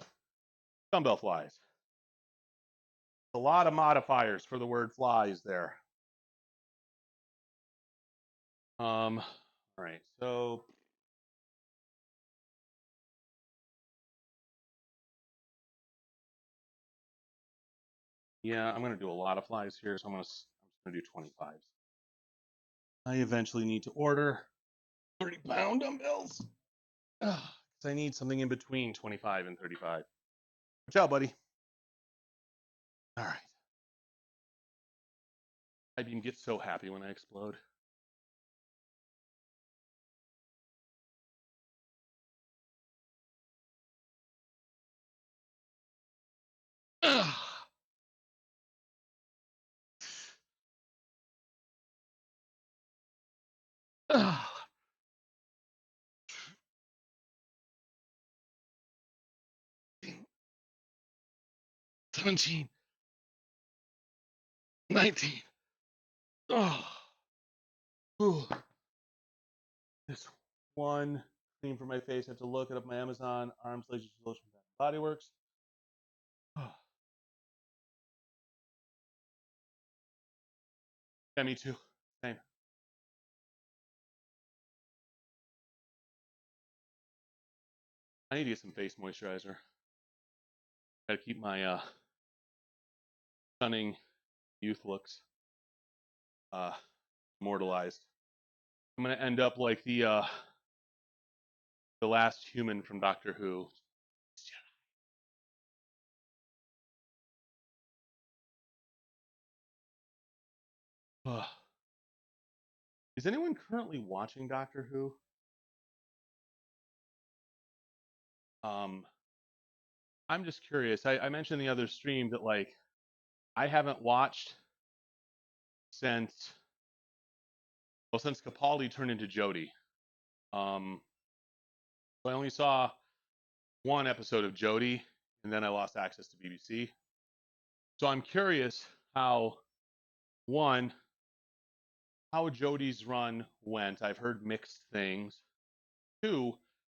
dumbbell flies. A lot of modifiers for the word flies there. All right, so yeah, I'm going to do a lot of flies here, so I'm just going to do 25s. I eventually need to order 30-pound dumbbells because I need something in between 25 and 35. Watch out, buddy. All right. I can get so happy when I explode. Ugh. 17, 19. Oh, ooh. This one cream for my face. I have to look it up my Amazon. Arms, Laser Lotion, Body Works. Oh. Yeah, me too. Same. I need to get some face moisturizer. Gotta keep my stunning youth looks immortalized. I'm gonna end up like the last human from Doctor Who. Is anyone currently watching Doctor Who? I'm just curious. I mentioned the other stream that like I haven't watched since Capaldi turned into Jodie. I only saw one episode of Jodie, and then I lost access to BBC. So I'm curious how Jodie's run went. I've heard mixed things. 2,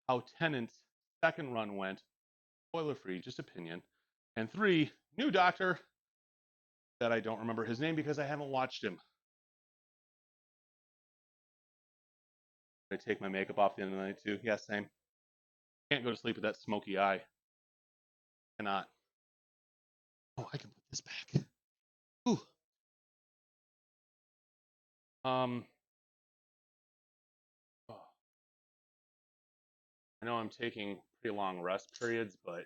how Tennant's second run went. Spoiler free, just opinion. And 3, new doctor that I don't remember his name because I haven't watched him. I take my makeup off the end of the night too. Yeah, same. Can't go to sleep with that smoky eye. Cannot. Oh, I can put this back. Ooh. Oh. I know I'm taking pretty long rest periods, but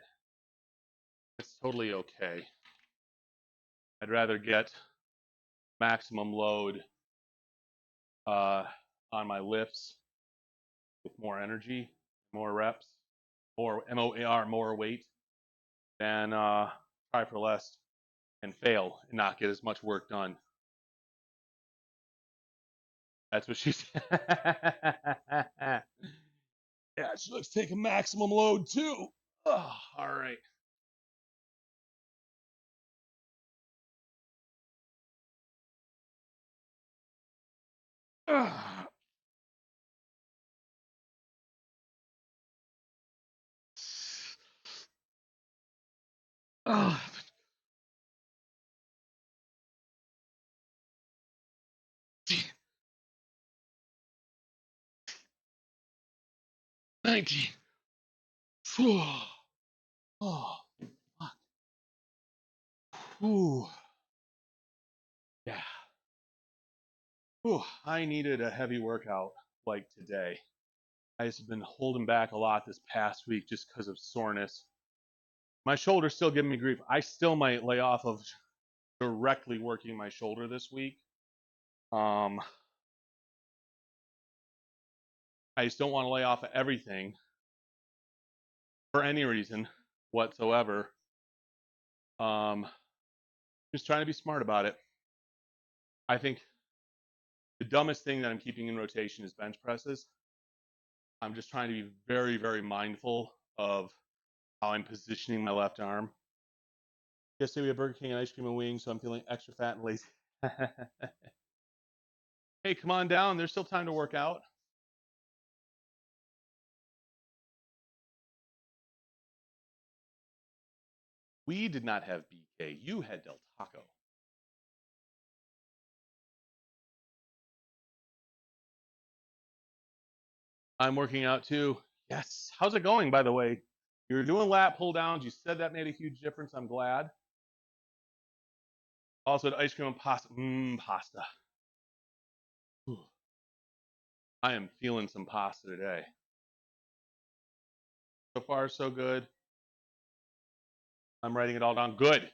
it's totally okay. I'd rather get maximum load on my lifts with more energy, more reps, more MOAR, more weight, than try for less and fail and not get as much work done. That's what she said. Yeah, she likes taking maximum load too. Oh, all right. Oh. 19. Oh, fuck. Ooh. Yeah. Ooh, I needed a heavy workout like today. I've been holding back a lot this past week just because of soreness. My shoulder's still giving me grief. I still might lay off of directly working my shoulder this week. I just don't want to lay off of everything for any reason whatsoever. Just trying to be smart about it. I think the dumbest thing that I'm keeping in rotation is bench presses. I'm just trying to be very, very mindful of how I'm positioning my left arm. Yesterday we had Burger King and ice cream and wings, so I'm feeling extra fat and lazy. Hey, come on down. There's still time to work out. We did not have BK. You had Del Taco. I'm working out too. Yes. How's it going, by the way? You're doing lat pull downs. You said that made a huge difference. I'm glad. Also, ice cream and pasta. Pasta. Ooh. I am feeling some pasta today. So far, so good. I'm writing it all down. Good.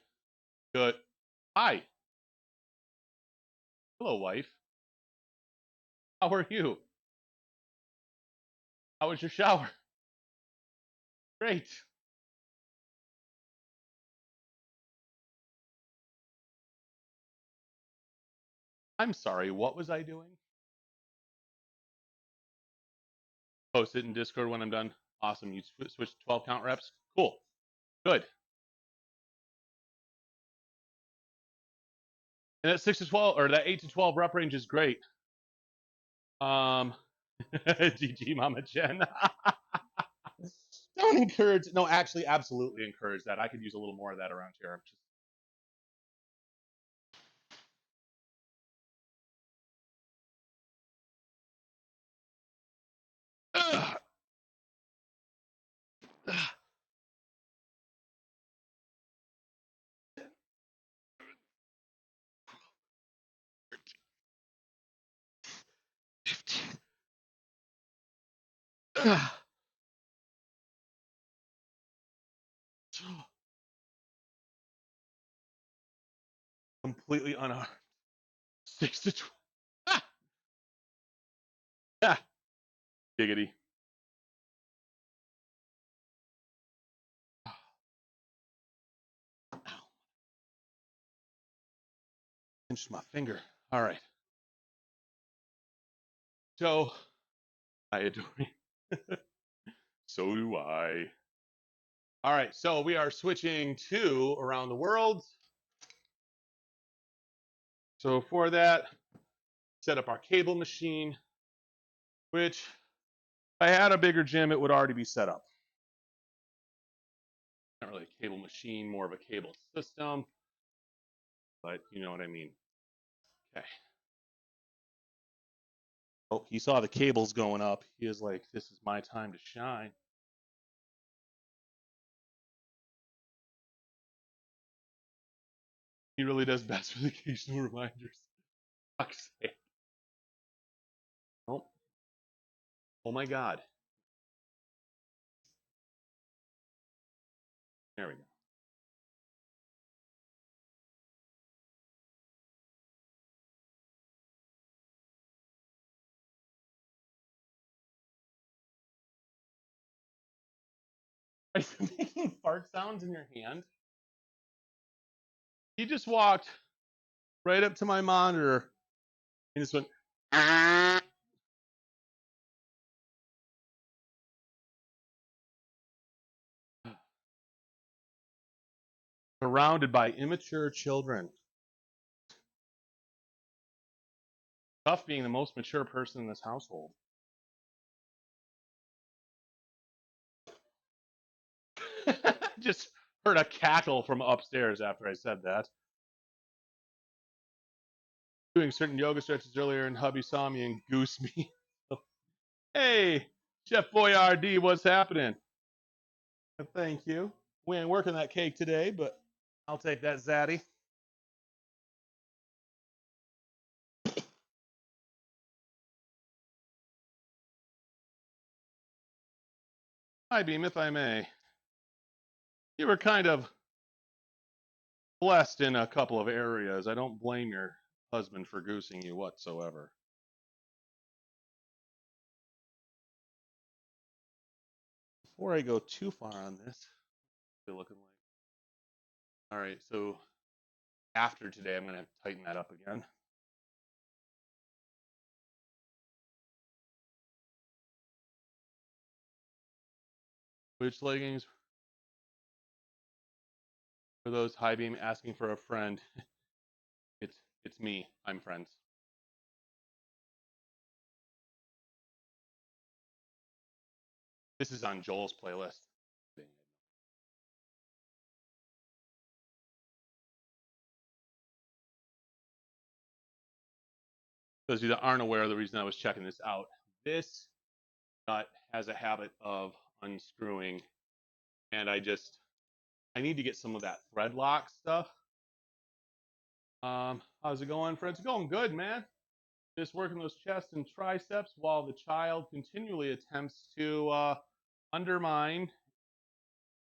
Good. Hi. Hello, wife. How are you? How was your shower? Great. I'm sorry. What was I doing? Post it in Discord when I'm done. Awesome. You switch to 12 count reps. Cool. Good. And that 6 to 12 or that 8 to 12 rep range is great. GG Mama Jen. Don't encourage. No, actually, absolutely encourage that. I could use a little more of that around here. I'm just. Ugh. Ugh. 15. Ugh. Completely unarmed. 6 to 12. Ah. Ah. Giggity. Ow. Pinched my finger. All right. So, I adore you. So do I. All right, so we are switching to around the world. So for that, set up our cable machine, which if I had a bigger gym, it would already be set up. Not really a cable machine, more of a cable system, but you know what I mean. Okay. Oh, he saw the cables going up. He was like, this is my time to shine. He really does best with occasional reminders. Fuck's sake. Oh, oh my God. There we go. Are you making fart sounds in your hand? He just walked right up to my monitor and just went, ah. Surrounded by immature children. Tough being the most mature person in this household. Just heard a cackle from upstairs after I said that. Doing certain yoga stretches earlier, and hubby saw me and goosed me. Hey, Chef Boyardee, what's happening? Thank you. We ain't working that cake today, but I'll take that zaddy. Hi, Beam, if I may. You were kind of blessed in a couple of areas. I don't blame your husband for goosing you whatsoever. Before I go too far on this, it's looking like. All right, so after today, I'm going to tighten that up again. Which leggings? For those high beam asking for a friend, it's me. I'm friends. This is on Joel's playlist. Those of you that aren't aware, the reason I was checking this out, this nut has a habit of unscrewing, and I need to get some of that thread lock stuff. How's it going, friends? It's going good, man. Just working those chest and triceps while the child continually attempts to undermine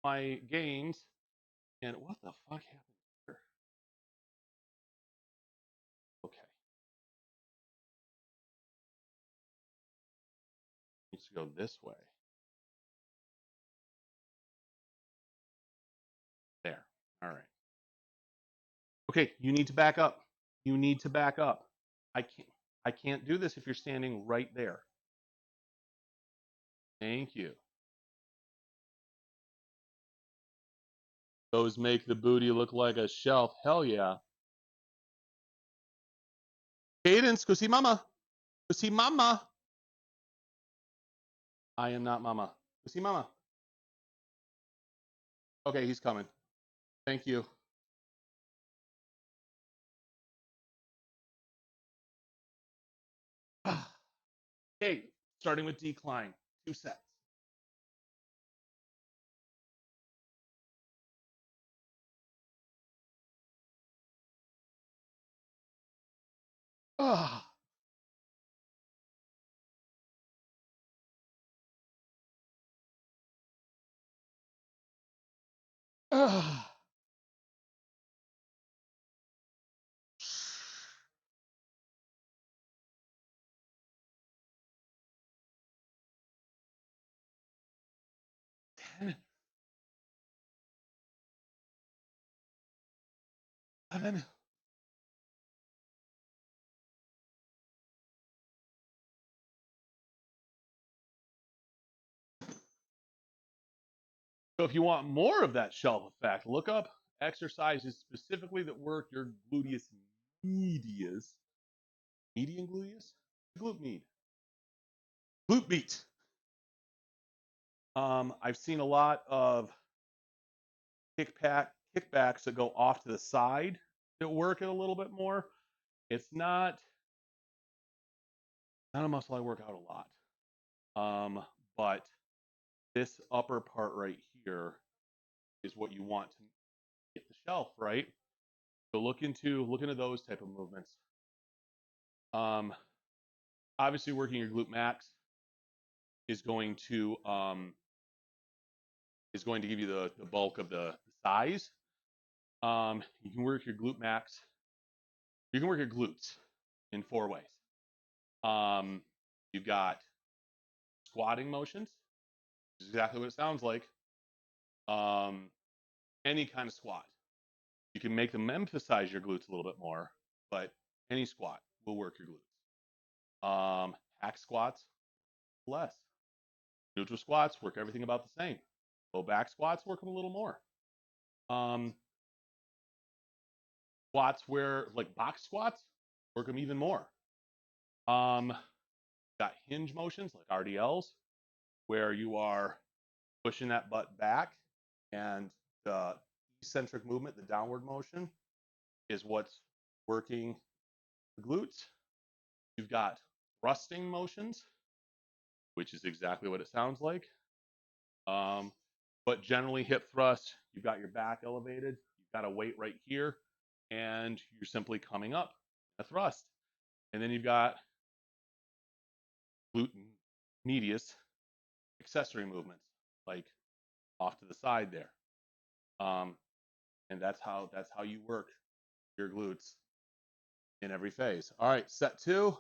my gains. And what the fuck happened here? Okay. Needs to go this way. There. All right. Okay, you need to back up. You need to back up. I can't do this if you're standing right there. Thank you. Those make the booty look like a shelf. Hell yeah. Cadence, go see mama. Go see mama. I am not mama. Go see mama. Okay, he's coming. Thank you. Okay, starting with decline. 2 sets. Ah. Ah. Ten. 11. So if you want more of that shelf effect, look up exercises specifically that work your gluteus medius. Median gluteus? Glute med. Glute beat. I've seen a lot of kickbacks that go off to the side that work it a little bit more. It's not a muscle I work out a lot. But this upper part right here is what you want to get the shelf, right? So look into those type of movements. Obviously working your glute max is going to give you the bulk of the size. You can work your glute max. You can work your glutes in 4 ways. You've got squatting motions, which is exactly what it sounds like. Any kind of squat. You can make them emphasize your glutes a little bit more, but any squat will work your glutes. Hack squats, less. Neutral squats work everything about the same. Low back squats work them a little more. Squats where, like box squats, work them even more. Got hinge motions like RDLs, where you are pushing that butt back, and the eccentric movement, the downward motion, is what's working the glutes. You've got thrusting motions, which is exactly what it sounds like. But generally hip thrust, you've got your back elevated, you've got a weight right here, and you're simply coming up a thrust. And then you've got glute medius accessory movements, like off to the side there. And that's how you work your glutes in every phase. All right, set 2.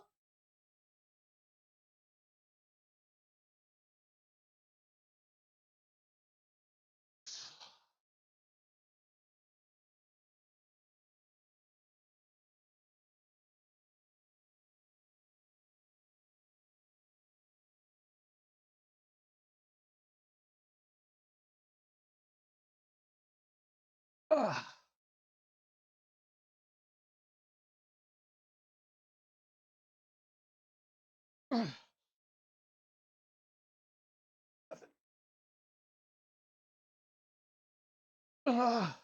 Ah. Ah. Ah.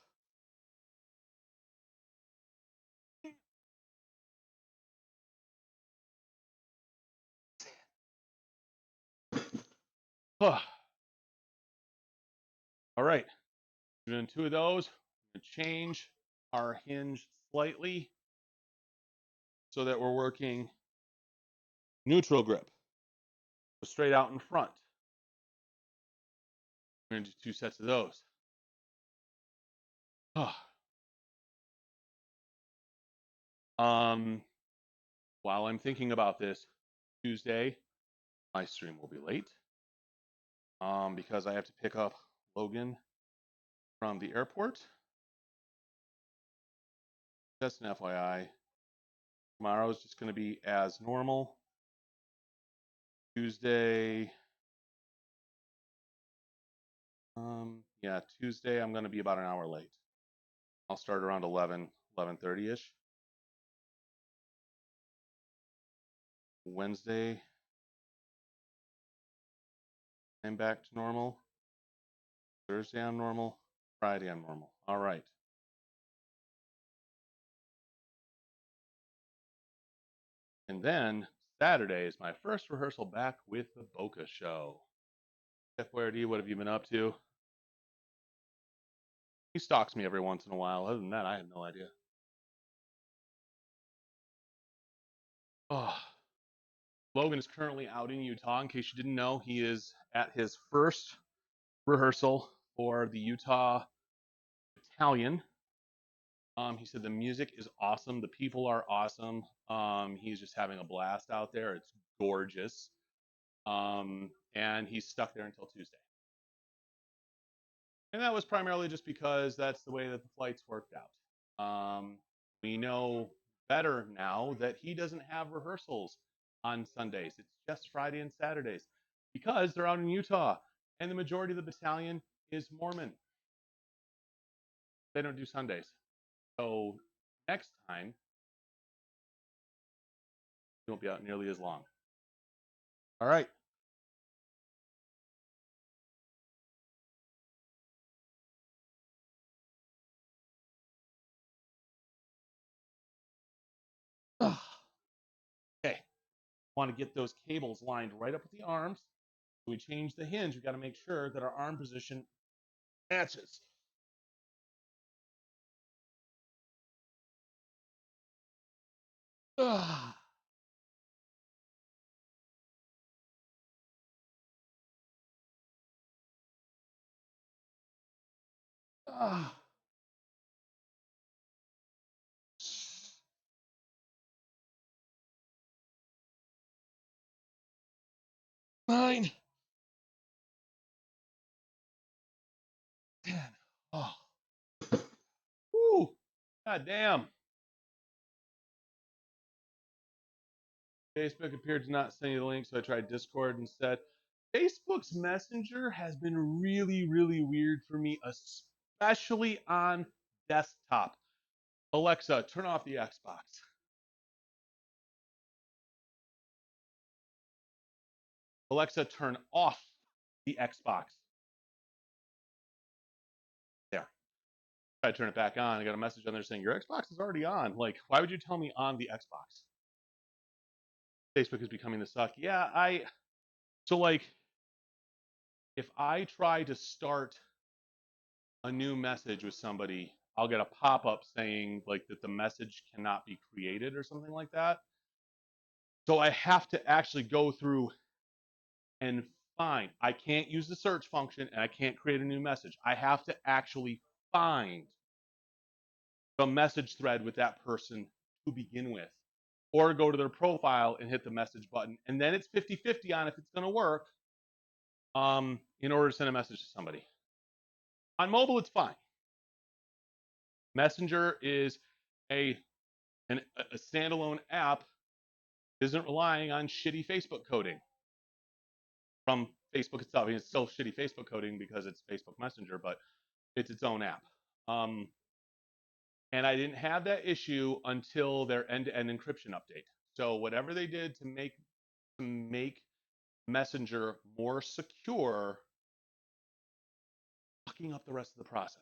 All right, we're doing 2 of those. We're gonna change our hinge slightly so that we're working neutral grip, so straight out in front. We're gonna do 2 sets of those. While I'm thinking about this, Tuesday, my stream will be late because I have to pick up Logan from the airport. Just an FYI. Tomorrow is just going to be as normal. Tuesday, Tuesday I'm going to be about an hour late. I'll start around 11:30ish. Wednesday, I'm back to normal. Thursday, I'm normal. Friday, I'm normal. All right. And then Saturday is my first rehearsal back with the Boca Show. Jeff Wardy, what have you been up to? He stalks me every once in a while. Other than that, I have no idea. Oh, Logan is currently out in Utah. In case you didn't know, he is at his first rehearsal for the Utah Battalion. He said the music is awesome. The people are awesome. He's just having a blast out there. It's gorgeous. And he's stuck there until Tuesday. And that was primarily just because that's the way that the flights worked out. We know better now that he doesn't have rehearsals on Sundays. It's just Friday and Saturdays because they're out in Utah. And the majority of the battalion is Mormon. They don't do Sundays. So next time, it won't be out nearly as long. All right. Okay. Want to get those cables lined right up with the arms. So we change the hinge. We got to make sure that our arm position matches. Ah. Ah. 9, 10. Oh. Woo. God damn. Facebook appeared to not send you the link, so I tried Discord instead. Facebook's Messenger has been really, really weird for me, especially on desktop. Alexa, turn off the Xbox. Alexa, turn off the Xbox. There. I turn it back on. I got a message on there saying your Xbox is already on. Like, why would you tell me on the Xbox? Facebook is becoming the suck. Yeah, so like if I try to start a new message with somebody, I'll get a pop-up saying like that the message cannot be created or something like that. So I have to actually go through and find. I can't use the search function and I can't create a new message. I have to actually find the message thread with that person to begin with, or go to their profile and hit the message button. And then it's 50-50 on if it's going to work in order to send a message to somebody. On mobile, it's fine. Messenger is a standalone app, isn't relying on shitty Facebook coding from Facebook itself. I mean, it's still shitty Facebook coding because it's Facebook Messenger, but it's its own app. And I didn't have that issue until their end-to-end encryption update. So whatever they did to make Messenger more secure, fucking up the rest of the process.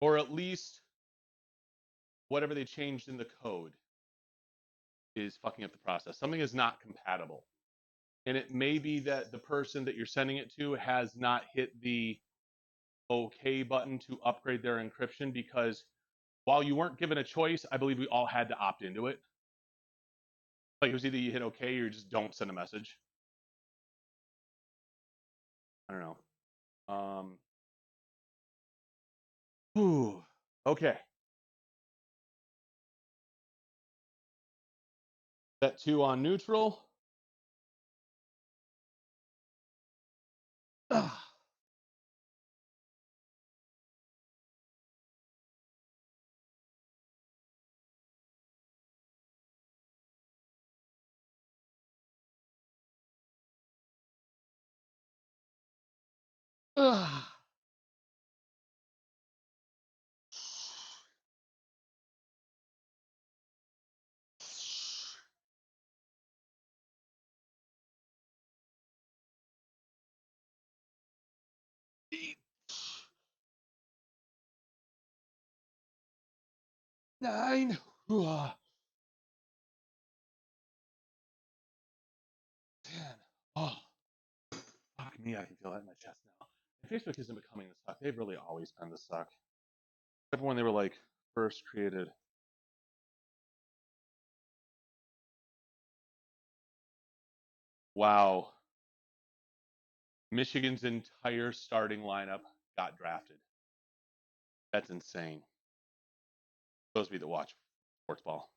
Or at least whatever they changed in the code is fucking up the process. Something is not compatible. And it may be that the person that you're sending it to has not hit the OK button to upgrade their encryption, because while you weren't given a choice, I believe we all had to opt into it. Like it was either you hit OK or you just don't send a message. I don't know. Whew. Okay. Set 2 on neutral. Ah. Ah. Eight, 9. 10. Oh, fuck me, I can feel that in my chest now. Facebook isn't becoming the suck. They've really always been the suck. Except when they were like first created. Wow. Michigan's entire starting lineup got drafted. That's insane. Those of you that watch sports ball.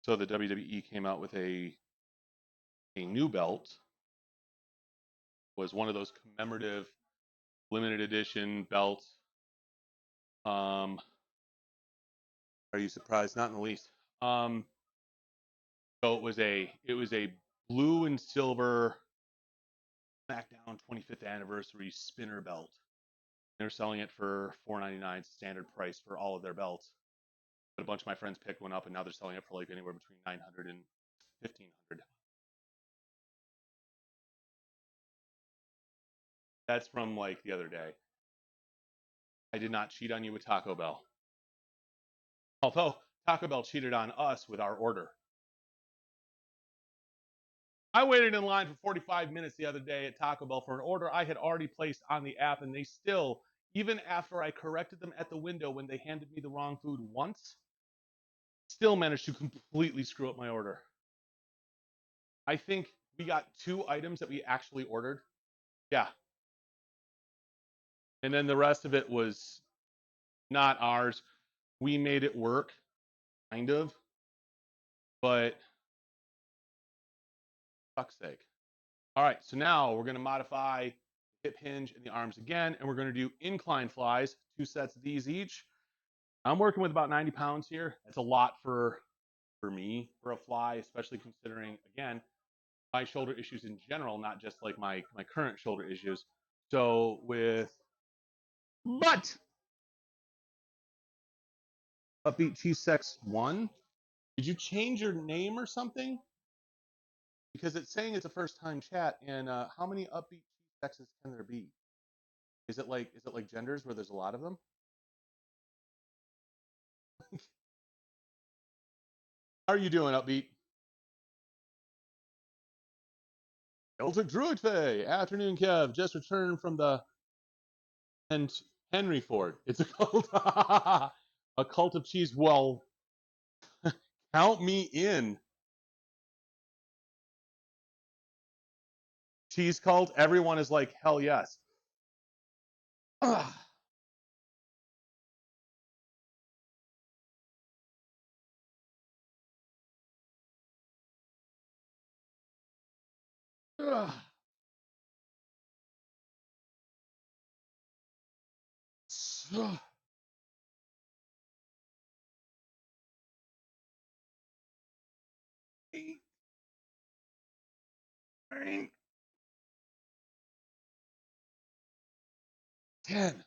So the WWE came out with a new belt. Was one of those commemorative limited edition belts Are you surprised? Not in the least. So it was a blue and silver SmackDown 25th anniversary spinner belt. They're selling it for $4.99 standard price for all of their belts. But a bunch of my friends picked one up, and now they're selling it for like anywhere between $900 and $1,500. That's from like the other day. I did not cheat on you with Taco Bell. Although Taco Bell cheated on us with our order. I waited in line for 45 minutes the other day at Taco Bell for an order I had already placed on the app, and they still, even after I corrected them at the window when they handed me the wrong food once, still managed to completely screw up my order. I think we got 2 items that we actually ordered. Yeah. And then the rest of it was not ours. We made it work, kind of. But fuck's sake. All right, so now we're going to modify the hip hinge and the arms again, and we're going to do incline flies, 2 sets of these each. I'm working with about 90 pounds here. That's a lot for me for a fly, especially considering, again, my shoulder issues in general, not just like my current shoulder issues. So with but Upbeat Cheesex 1, did you change your name or something? Because it's saying it's a first time chat, and how many Upbeat Cheesexes can there be? Is it like genders where there's a lot of them? How are you doing, Upbeat? Celtic Druid Faye. Afternoon, Kev. Just returned from the Henry Ford. It's a cult. A cult of cheese. Well, count me in. Cheese cult. Everyone is like, hell yes. Ugh. 8, 9, 10.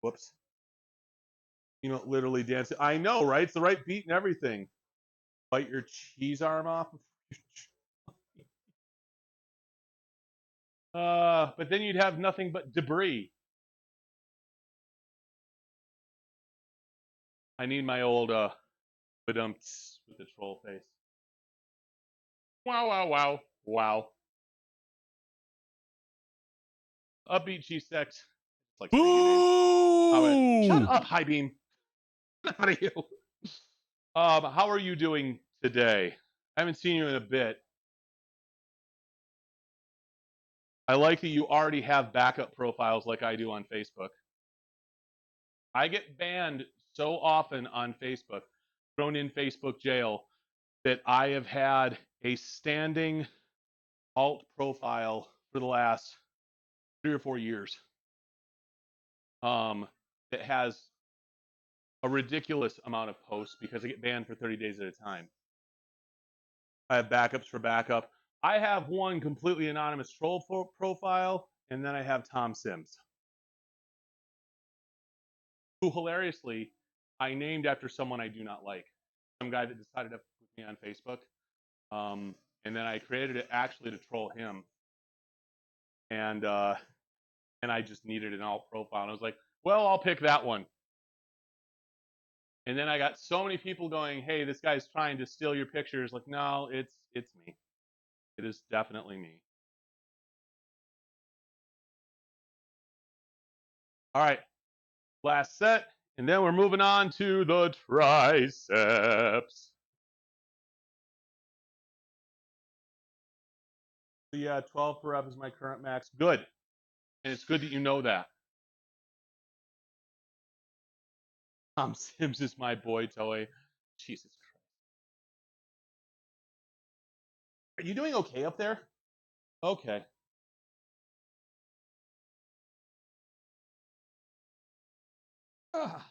Whoops. You know, literally dancing. I know, right? It's the right beat and everything. Bite your cheese arm off. But then you'd have nothing but debris. I need my old badumps with the troll face. Wow, wow, wow, wow. Upbeat cheese sex. Like saying your name. Shut Boo! up, High Beam. Out of you. How are you doing today? I haven't seen you in a bit. I like that you already have backup profiles like I do on Facebook. I get banned so often on Facebook, thrown in Facebook jail, that I have had a standing alt profile for the last 3 or 4 years. That has a ridiculous amount of posts because I get banned for 30 days at a time. I have backups for backup. I have one completely anonymous troll profile, and then I have Tom Sims, who hilariously I named after someone I do not like. Some guy that decided to put me on Facebook. And then I created it actually to troll him. And I just needed an alt profile. And I was like, well, I'll pick that one. And then I got so many people going, hey, this guy's trying to steal your pictures. Like, no, it's me. It is definitely me. All right, last set. And then we're moving on to the triceps. Yeah, 12 per rep is my current max. Good. And it's good that you know that. Tom Sims is my boy toy. Jesus Christ. Are you doing okay up there? Okay. Ah.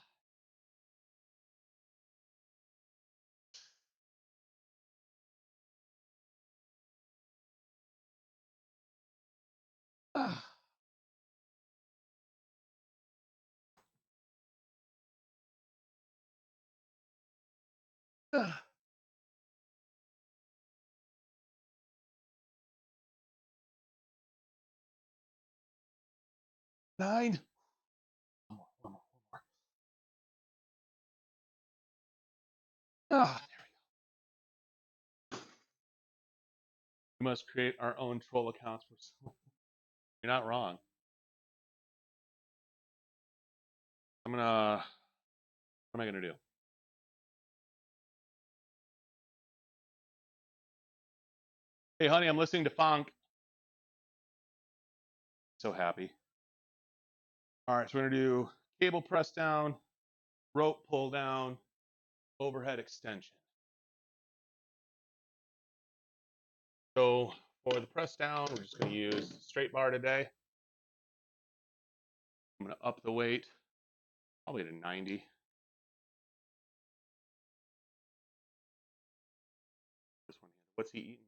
Ah. 9. One more. Ah, there we go. We must create our own troll accounts for some. You're not wrong. What am I gonna do? Hey, honey, I'm listening to funk. So happy. All right, so we're gonna do cable press down, rope pull down, overhead extension. So for the press down, we're just gonna use straight bar today. I'm gonna up the weight, probably to 90. This one, what's he eating?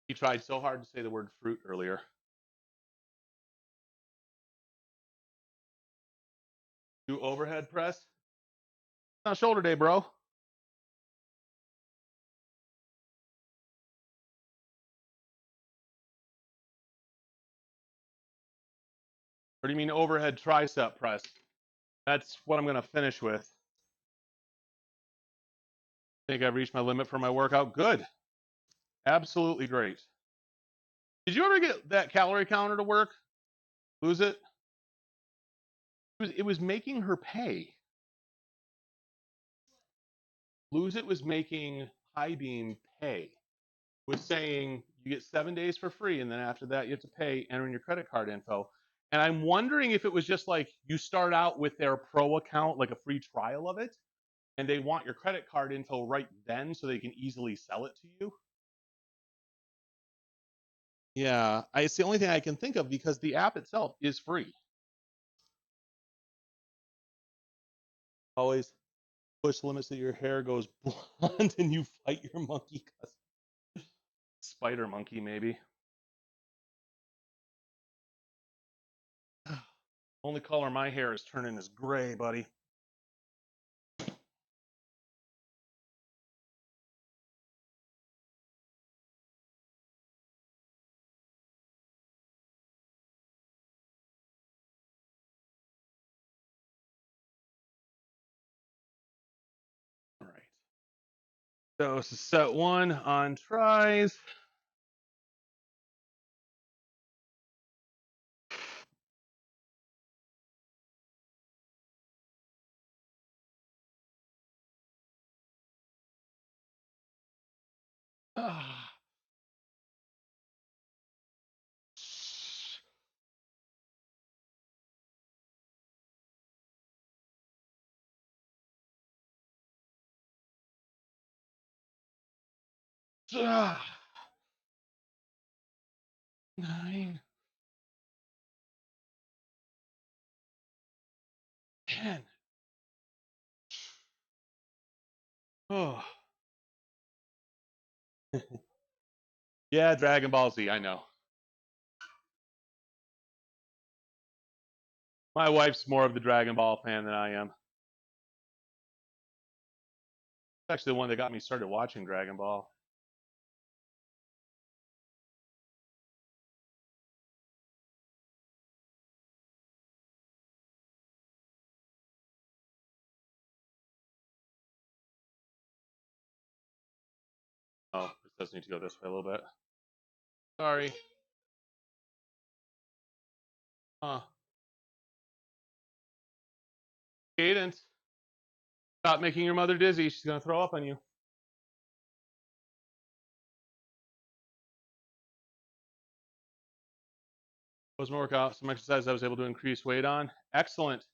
He tried so hard to say the word fruit earlier. Do overhead press. It's not shoulder day, bro. Or do you mean overhead tricep press? That's what I'm gonna finish with. I think I've reached my limit for my workout. Good. Absolutely great. Did you ever get that calorie counter to work? Lose it? It was making her pay. Lose it was making High Beam pay. Was saying you get 7 days for free, and then after that you have to pay, enter in your credit card info. And I'm wondering if it was just like you start out with their pro account, like a free trial of it, and they want your credit card info right then so they can easily sell it to you. Yeah, it's the only thing I can think of because the app itself is free. Always push limits so your hair goes blonde and you fight your monkey cousin. Spider monkey, maybe. Only color my hair is turning is gray, buddy. All right. So this is set 1 on tries. Ah. Ah. 9, 10. Oh. Yeah, Dragon Ball Z, I know. My wife's more of the Dragon Ball fan than I am. It's actually the one that got me started watching Dragon Ball. Oh, this does need to go this way a little bit. Sorry. Huh. Cadence. Stop making your mother dizzy. She's going to throw up on you. Was my workout, some exercise I was able to increase weight on. Excellent.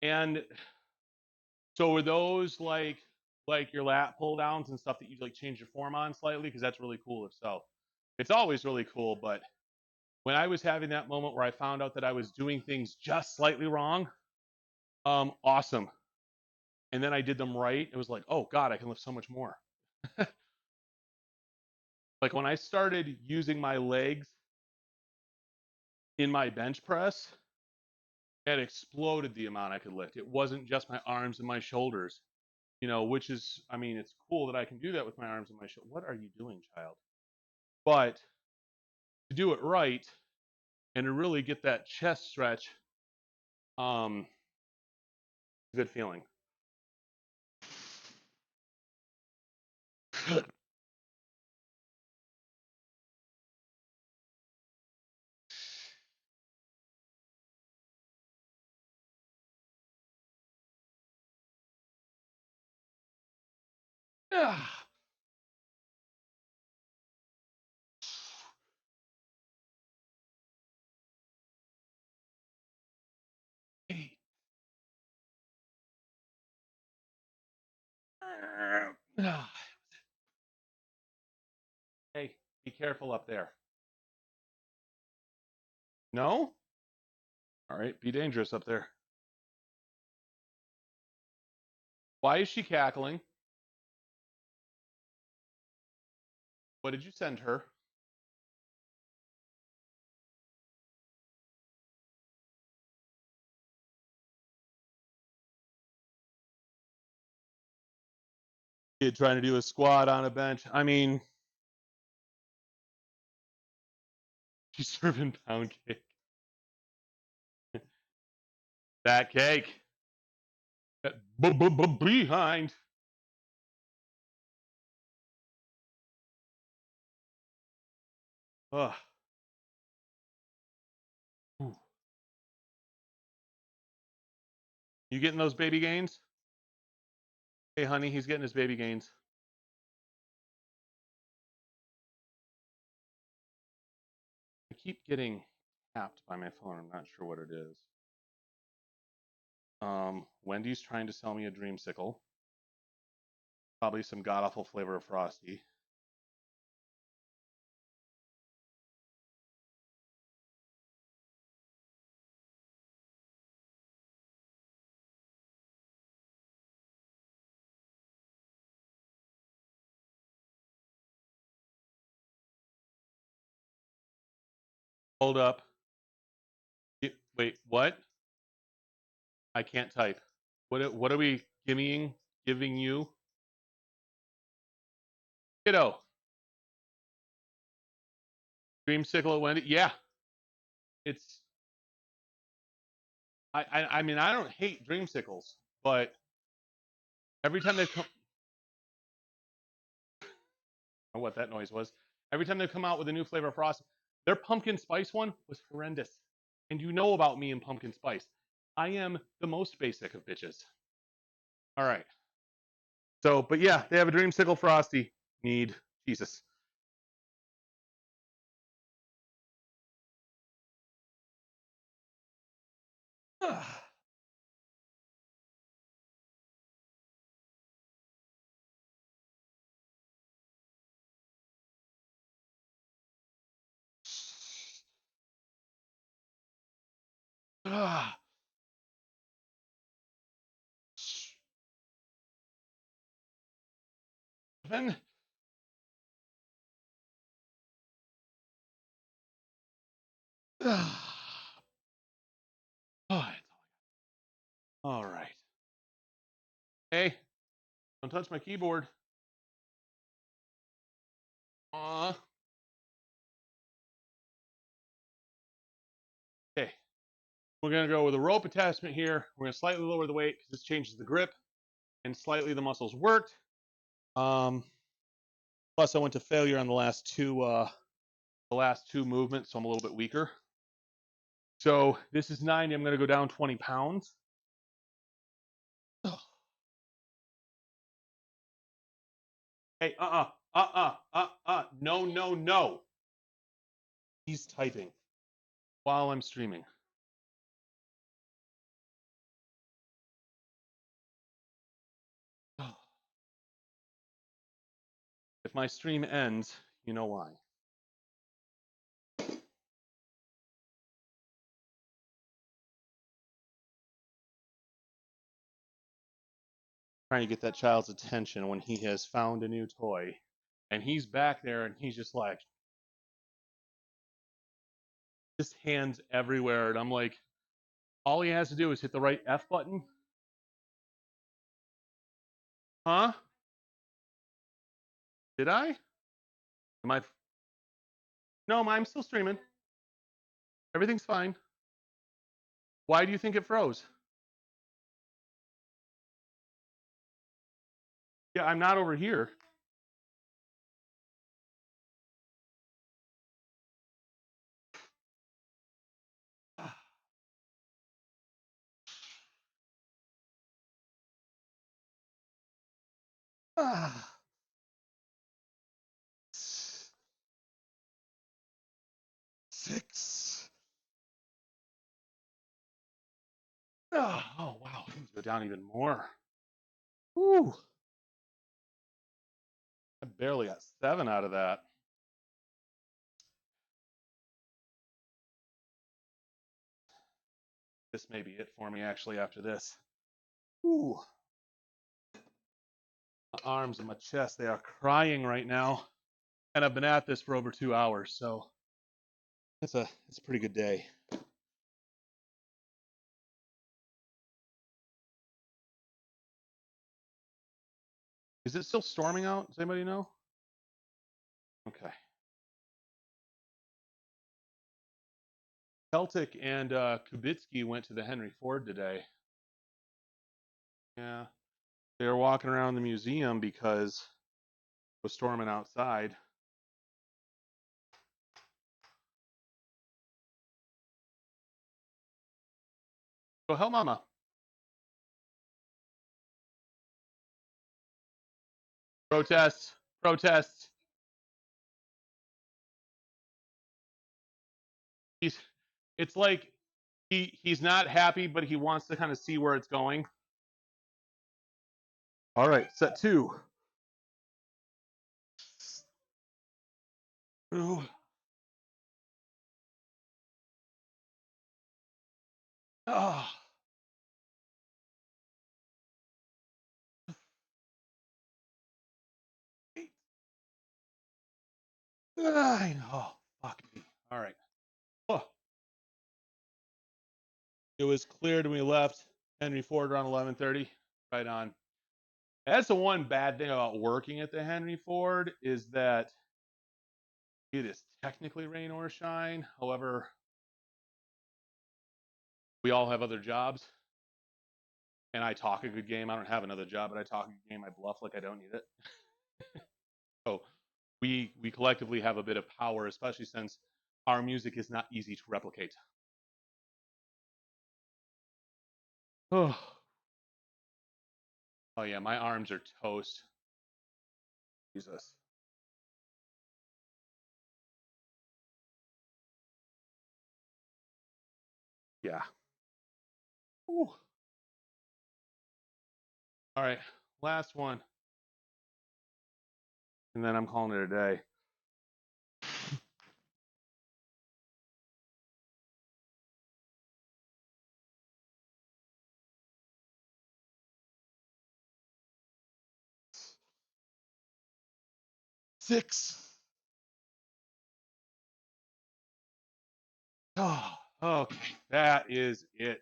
And so were those like your lat pull downs and stuff that you like change your form on slightly? Because that's really cool if so. It's always really cool, but when I was having that moment where I found out that I was doing things just slightly wrong, awesome. And then I did them right. It was like, oh God, I can lift so much more. Like when I started using my legs in my bench press, it exploded the amount I could lift. It wasn't just my arms and my shoulders, which is, I mean, it's cool that I can do that with my arms and my shoulders. What are you doing, child? But to do it right and to really get that chest stretch, um, good feeling. Ah. Hey, be careful up there. No? All right, be dangerous up there. Why is she cackling? What did you send her? Kid trying to do a squat on a bench. I mean, she's serving pound cake. That cake. Behind. Ugh. Ooh. You getting those baby gains? Hey, honey, he's getting his baby gains. I keep getting tapped by my phone. I'm not sure what it is. Wendy's trying to sell me a dreamsicle. Probably some god awful flavor of Frosty. Hold up. Wait, what? I can't type. What are we giving you? Kiddo. Dreamsicle at Wendy. Yeah. It's I mean I don't hate dreamsicles, but every time they come I don't know what that noise was. Every time they come out with a new flavor of Frosty, their pumpkin spice one was horrendous. And you know about me and pumpkin spice. I am the most basic of bitches. All right. So, but yeah, they have a dreamsicle Frosty. Need Jesus. Then all right. Hey, don't touch my keyboard. Okay. We're going to go with a rope attachment here. We're going to slightly lower the weight because this changes the grip and slightly the muscles worked. Plus, I went to failure on the last two movements, so I'm a little bit weaker. So this is 90. I'm going to go down 20 pounds. Hey, no, no, no. He's typing while I'm streaming. If my stream ends, you know why. trying to get that child's attention when he has found a new toy. And he's back there and he's just like, just hands everywhere. And I'm like, all he has to do is hit the right F button. Huh? Did I? Am I? No, I'm still streaming. Everything's fine. Why do you think it froze? Yeah, I'm not over here. Six. Oh wow, I need to go down even more. Woo. I barely got 7 out of that. This may be it for me actually after this. Ooh. My arms and my chest, they are crying right now. And I've been at this for over 2 hours, so it's a pretty good day. Is it still storming out? Does anybody know? Okay. Celtic and Kubitsky went to the Henry Ford today. Yeah. They were walking around the museum because it was storming outside. Go help Mama. Protests. Protests. It's like he's not happy, but he wants to kind of see where it's going. All right, set 2. Ooh. Oh. I know. Fuck me. All right. Oh. It was cleared when we left Henry Ford around 11:30. Right on. That's the one bad thing about working at the Henry Ford is that it is technically rain or shine. However, we all have other jobs. And I talk a good game. I don't have another job, but I talk a good game. I bluff like I don't need it. So we collectively have a bit of power, especially since our music is not easy to replicate. Oh, oh yeah, my arms are toast. Jesus. Yeah. Ooh. All right, last one. And then I'm calling it a day. Six. Oh, okay. That is it.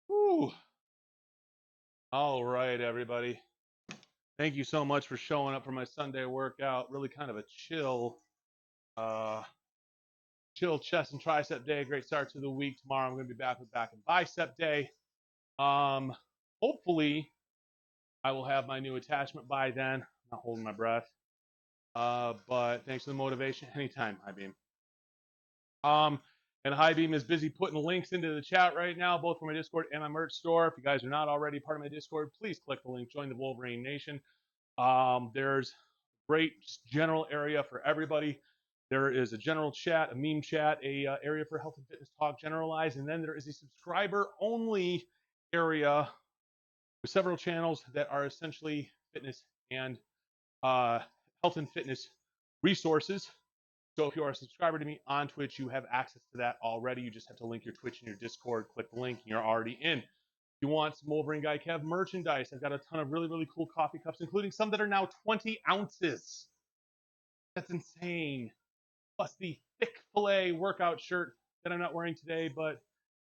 Woo. All right, everybody. Thank you so much for showing up for my Sunday workout. Really kind of a chill chest and tricep day. Great start to the week. Tomorrow I'm going to be back with back and bicep day. Hopefully I will have my new attachment by then. I'm not holding my breath. But thanks for the motivation. Anytime, High Beam. And High Beam is busy putting links into the chat right now, both for my Discord and my merch store. If you guys are not already part of my Discord, please click the link, join the Wolverine Nation. There's great general area for everybody. There is a general chat, a meme chat, a area for health and fitness talk generalized, and then there is a subscriber only area with several channels that are essentially fitness and health and fitness resources. So if you are a subscriber to me on Twitch, you have access to that already. You just have to link your Twitch and your Discord, click the link, and you're already in. you want some Wolverine Guy Kev merchandise, I've got a ton of really, really cool coffee cups, including some that are now 20 ounces. That's insane. Plus the thick filet workout shirt that I'm not wearing today, but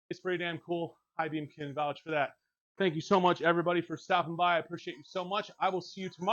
it's pretty damn cool. High Beam can vouch for that. Thank you so much, everybody, for stopping by. I appreciate you so much. I will see you tomorrow.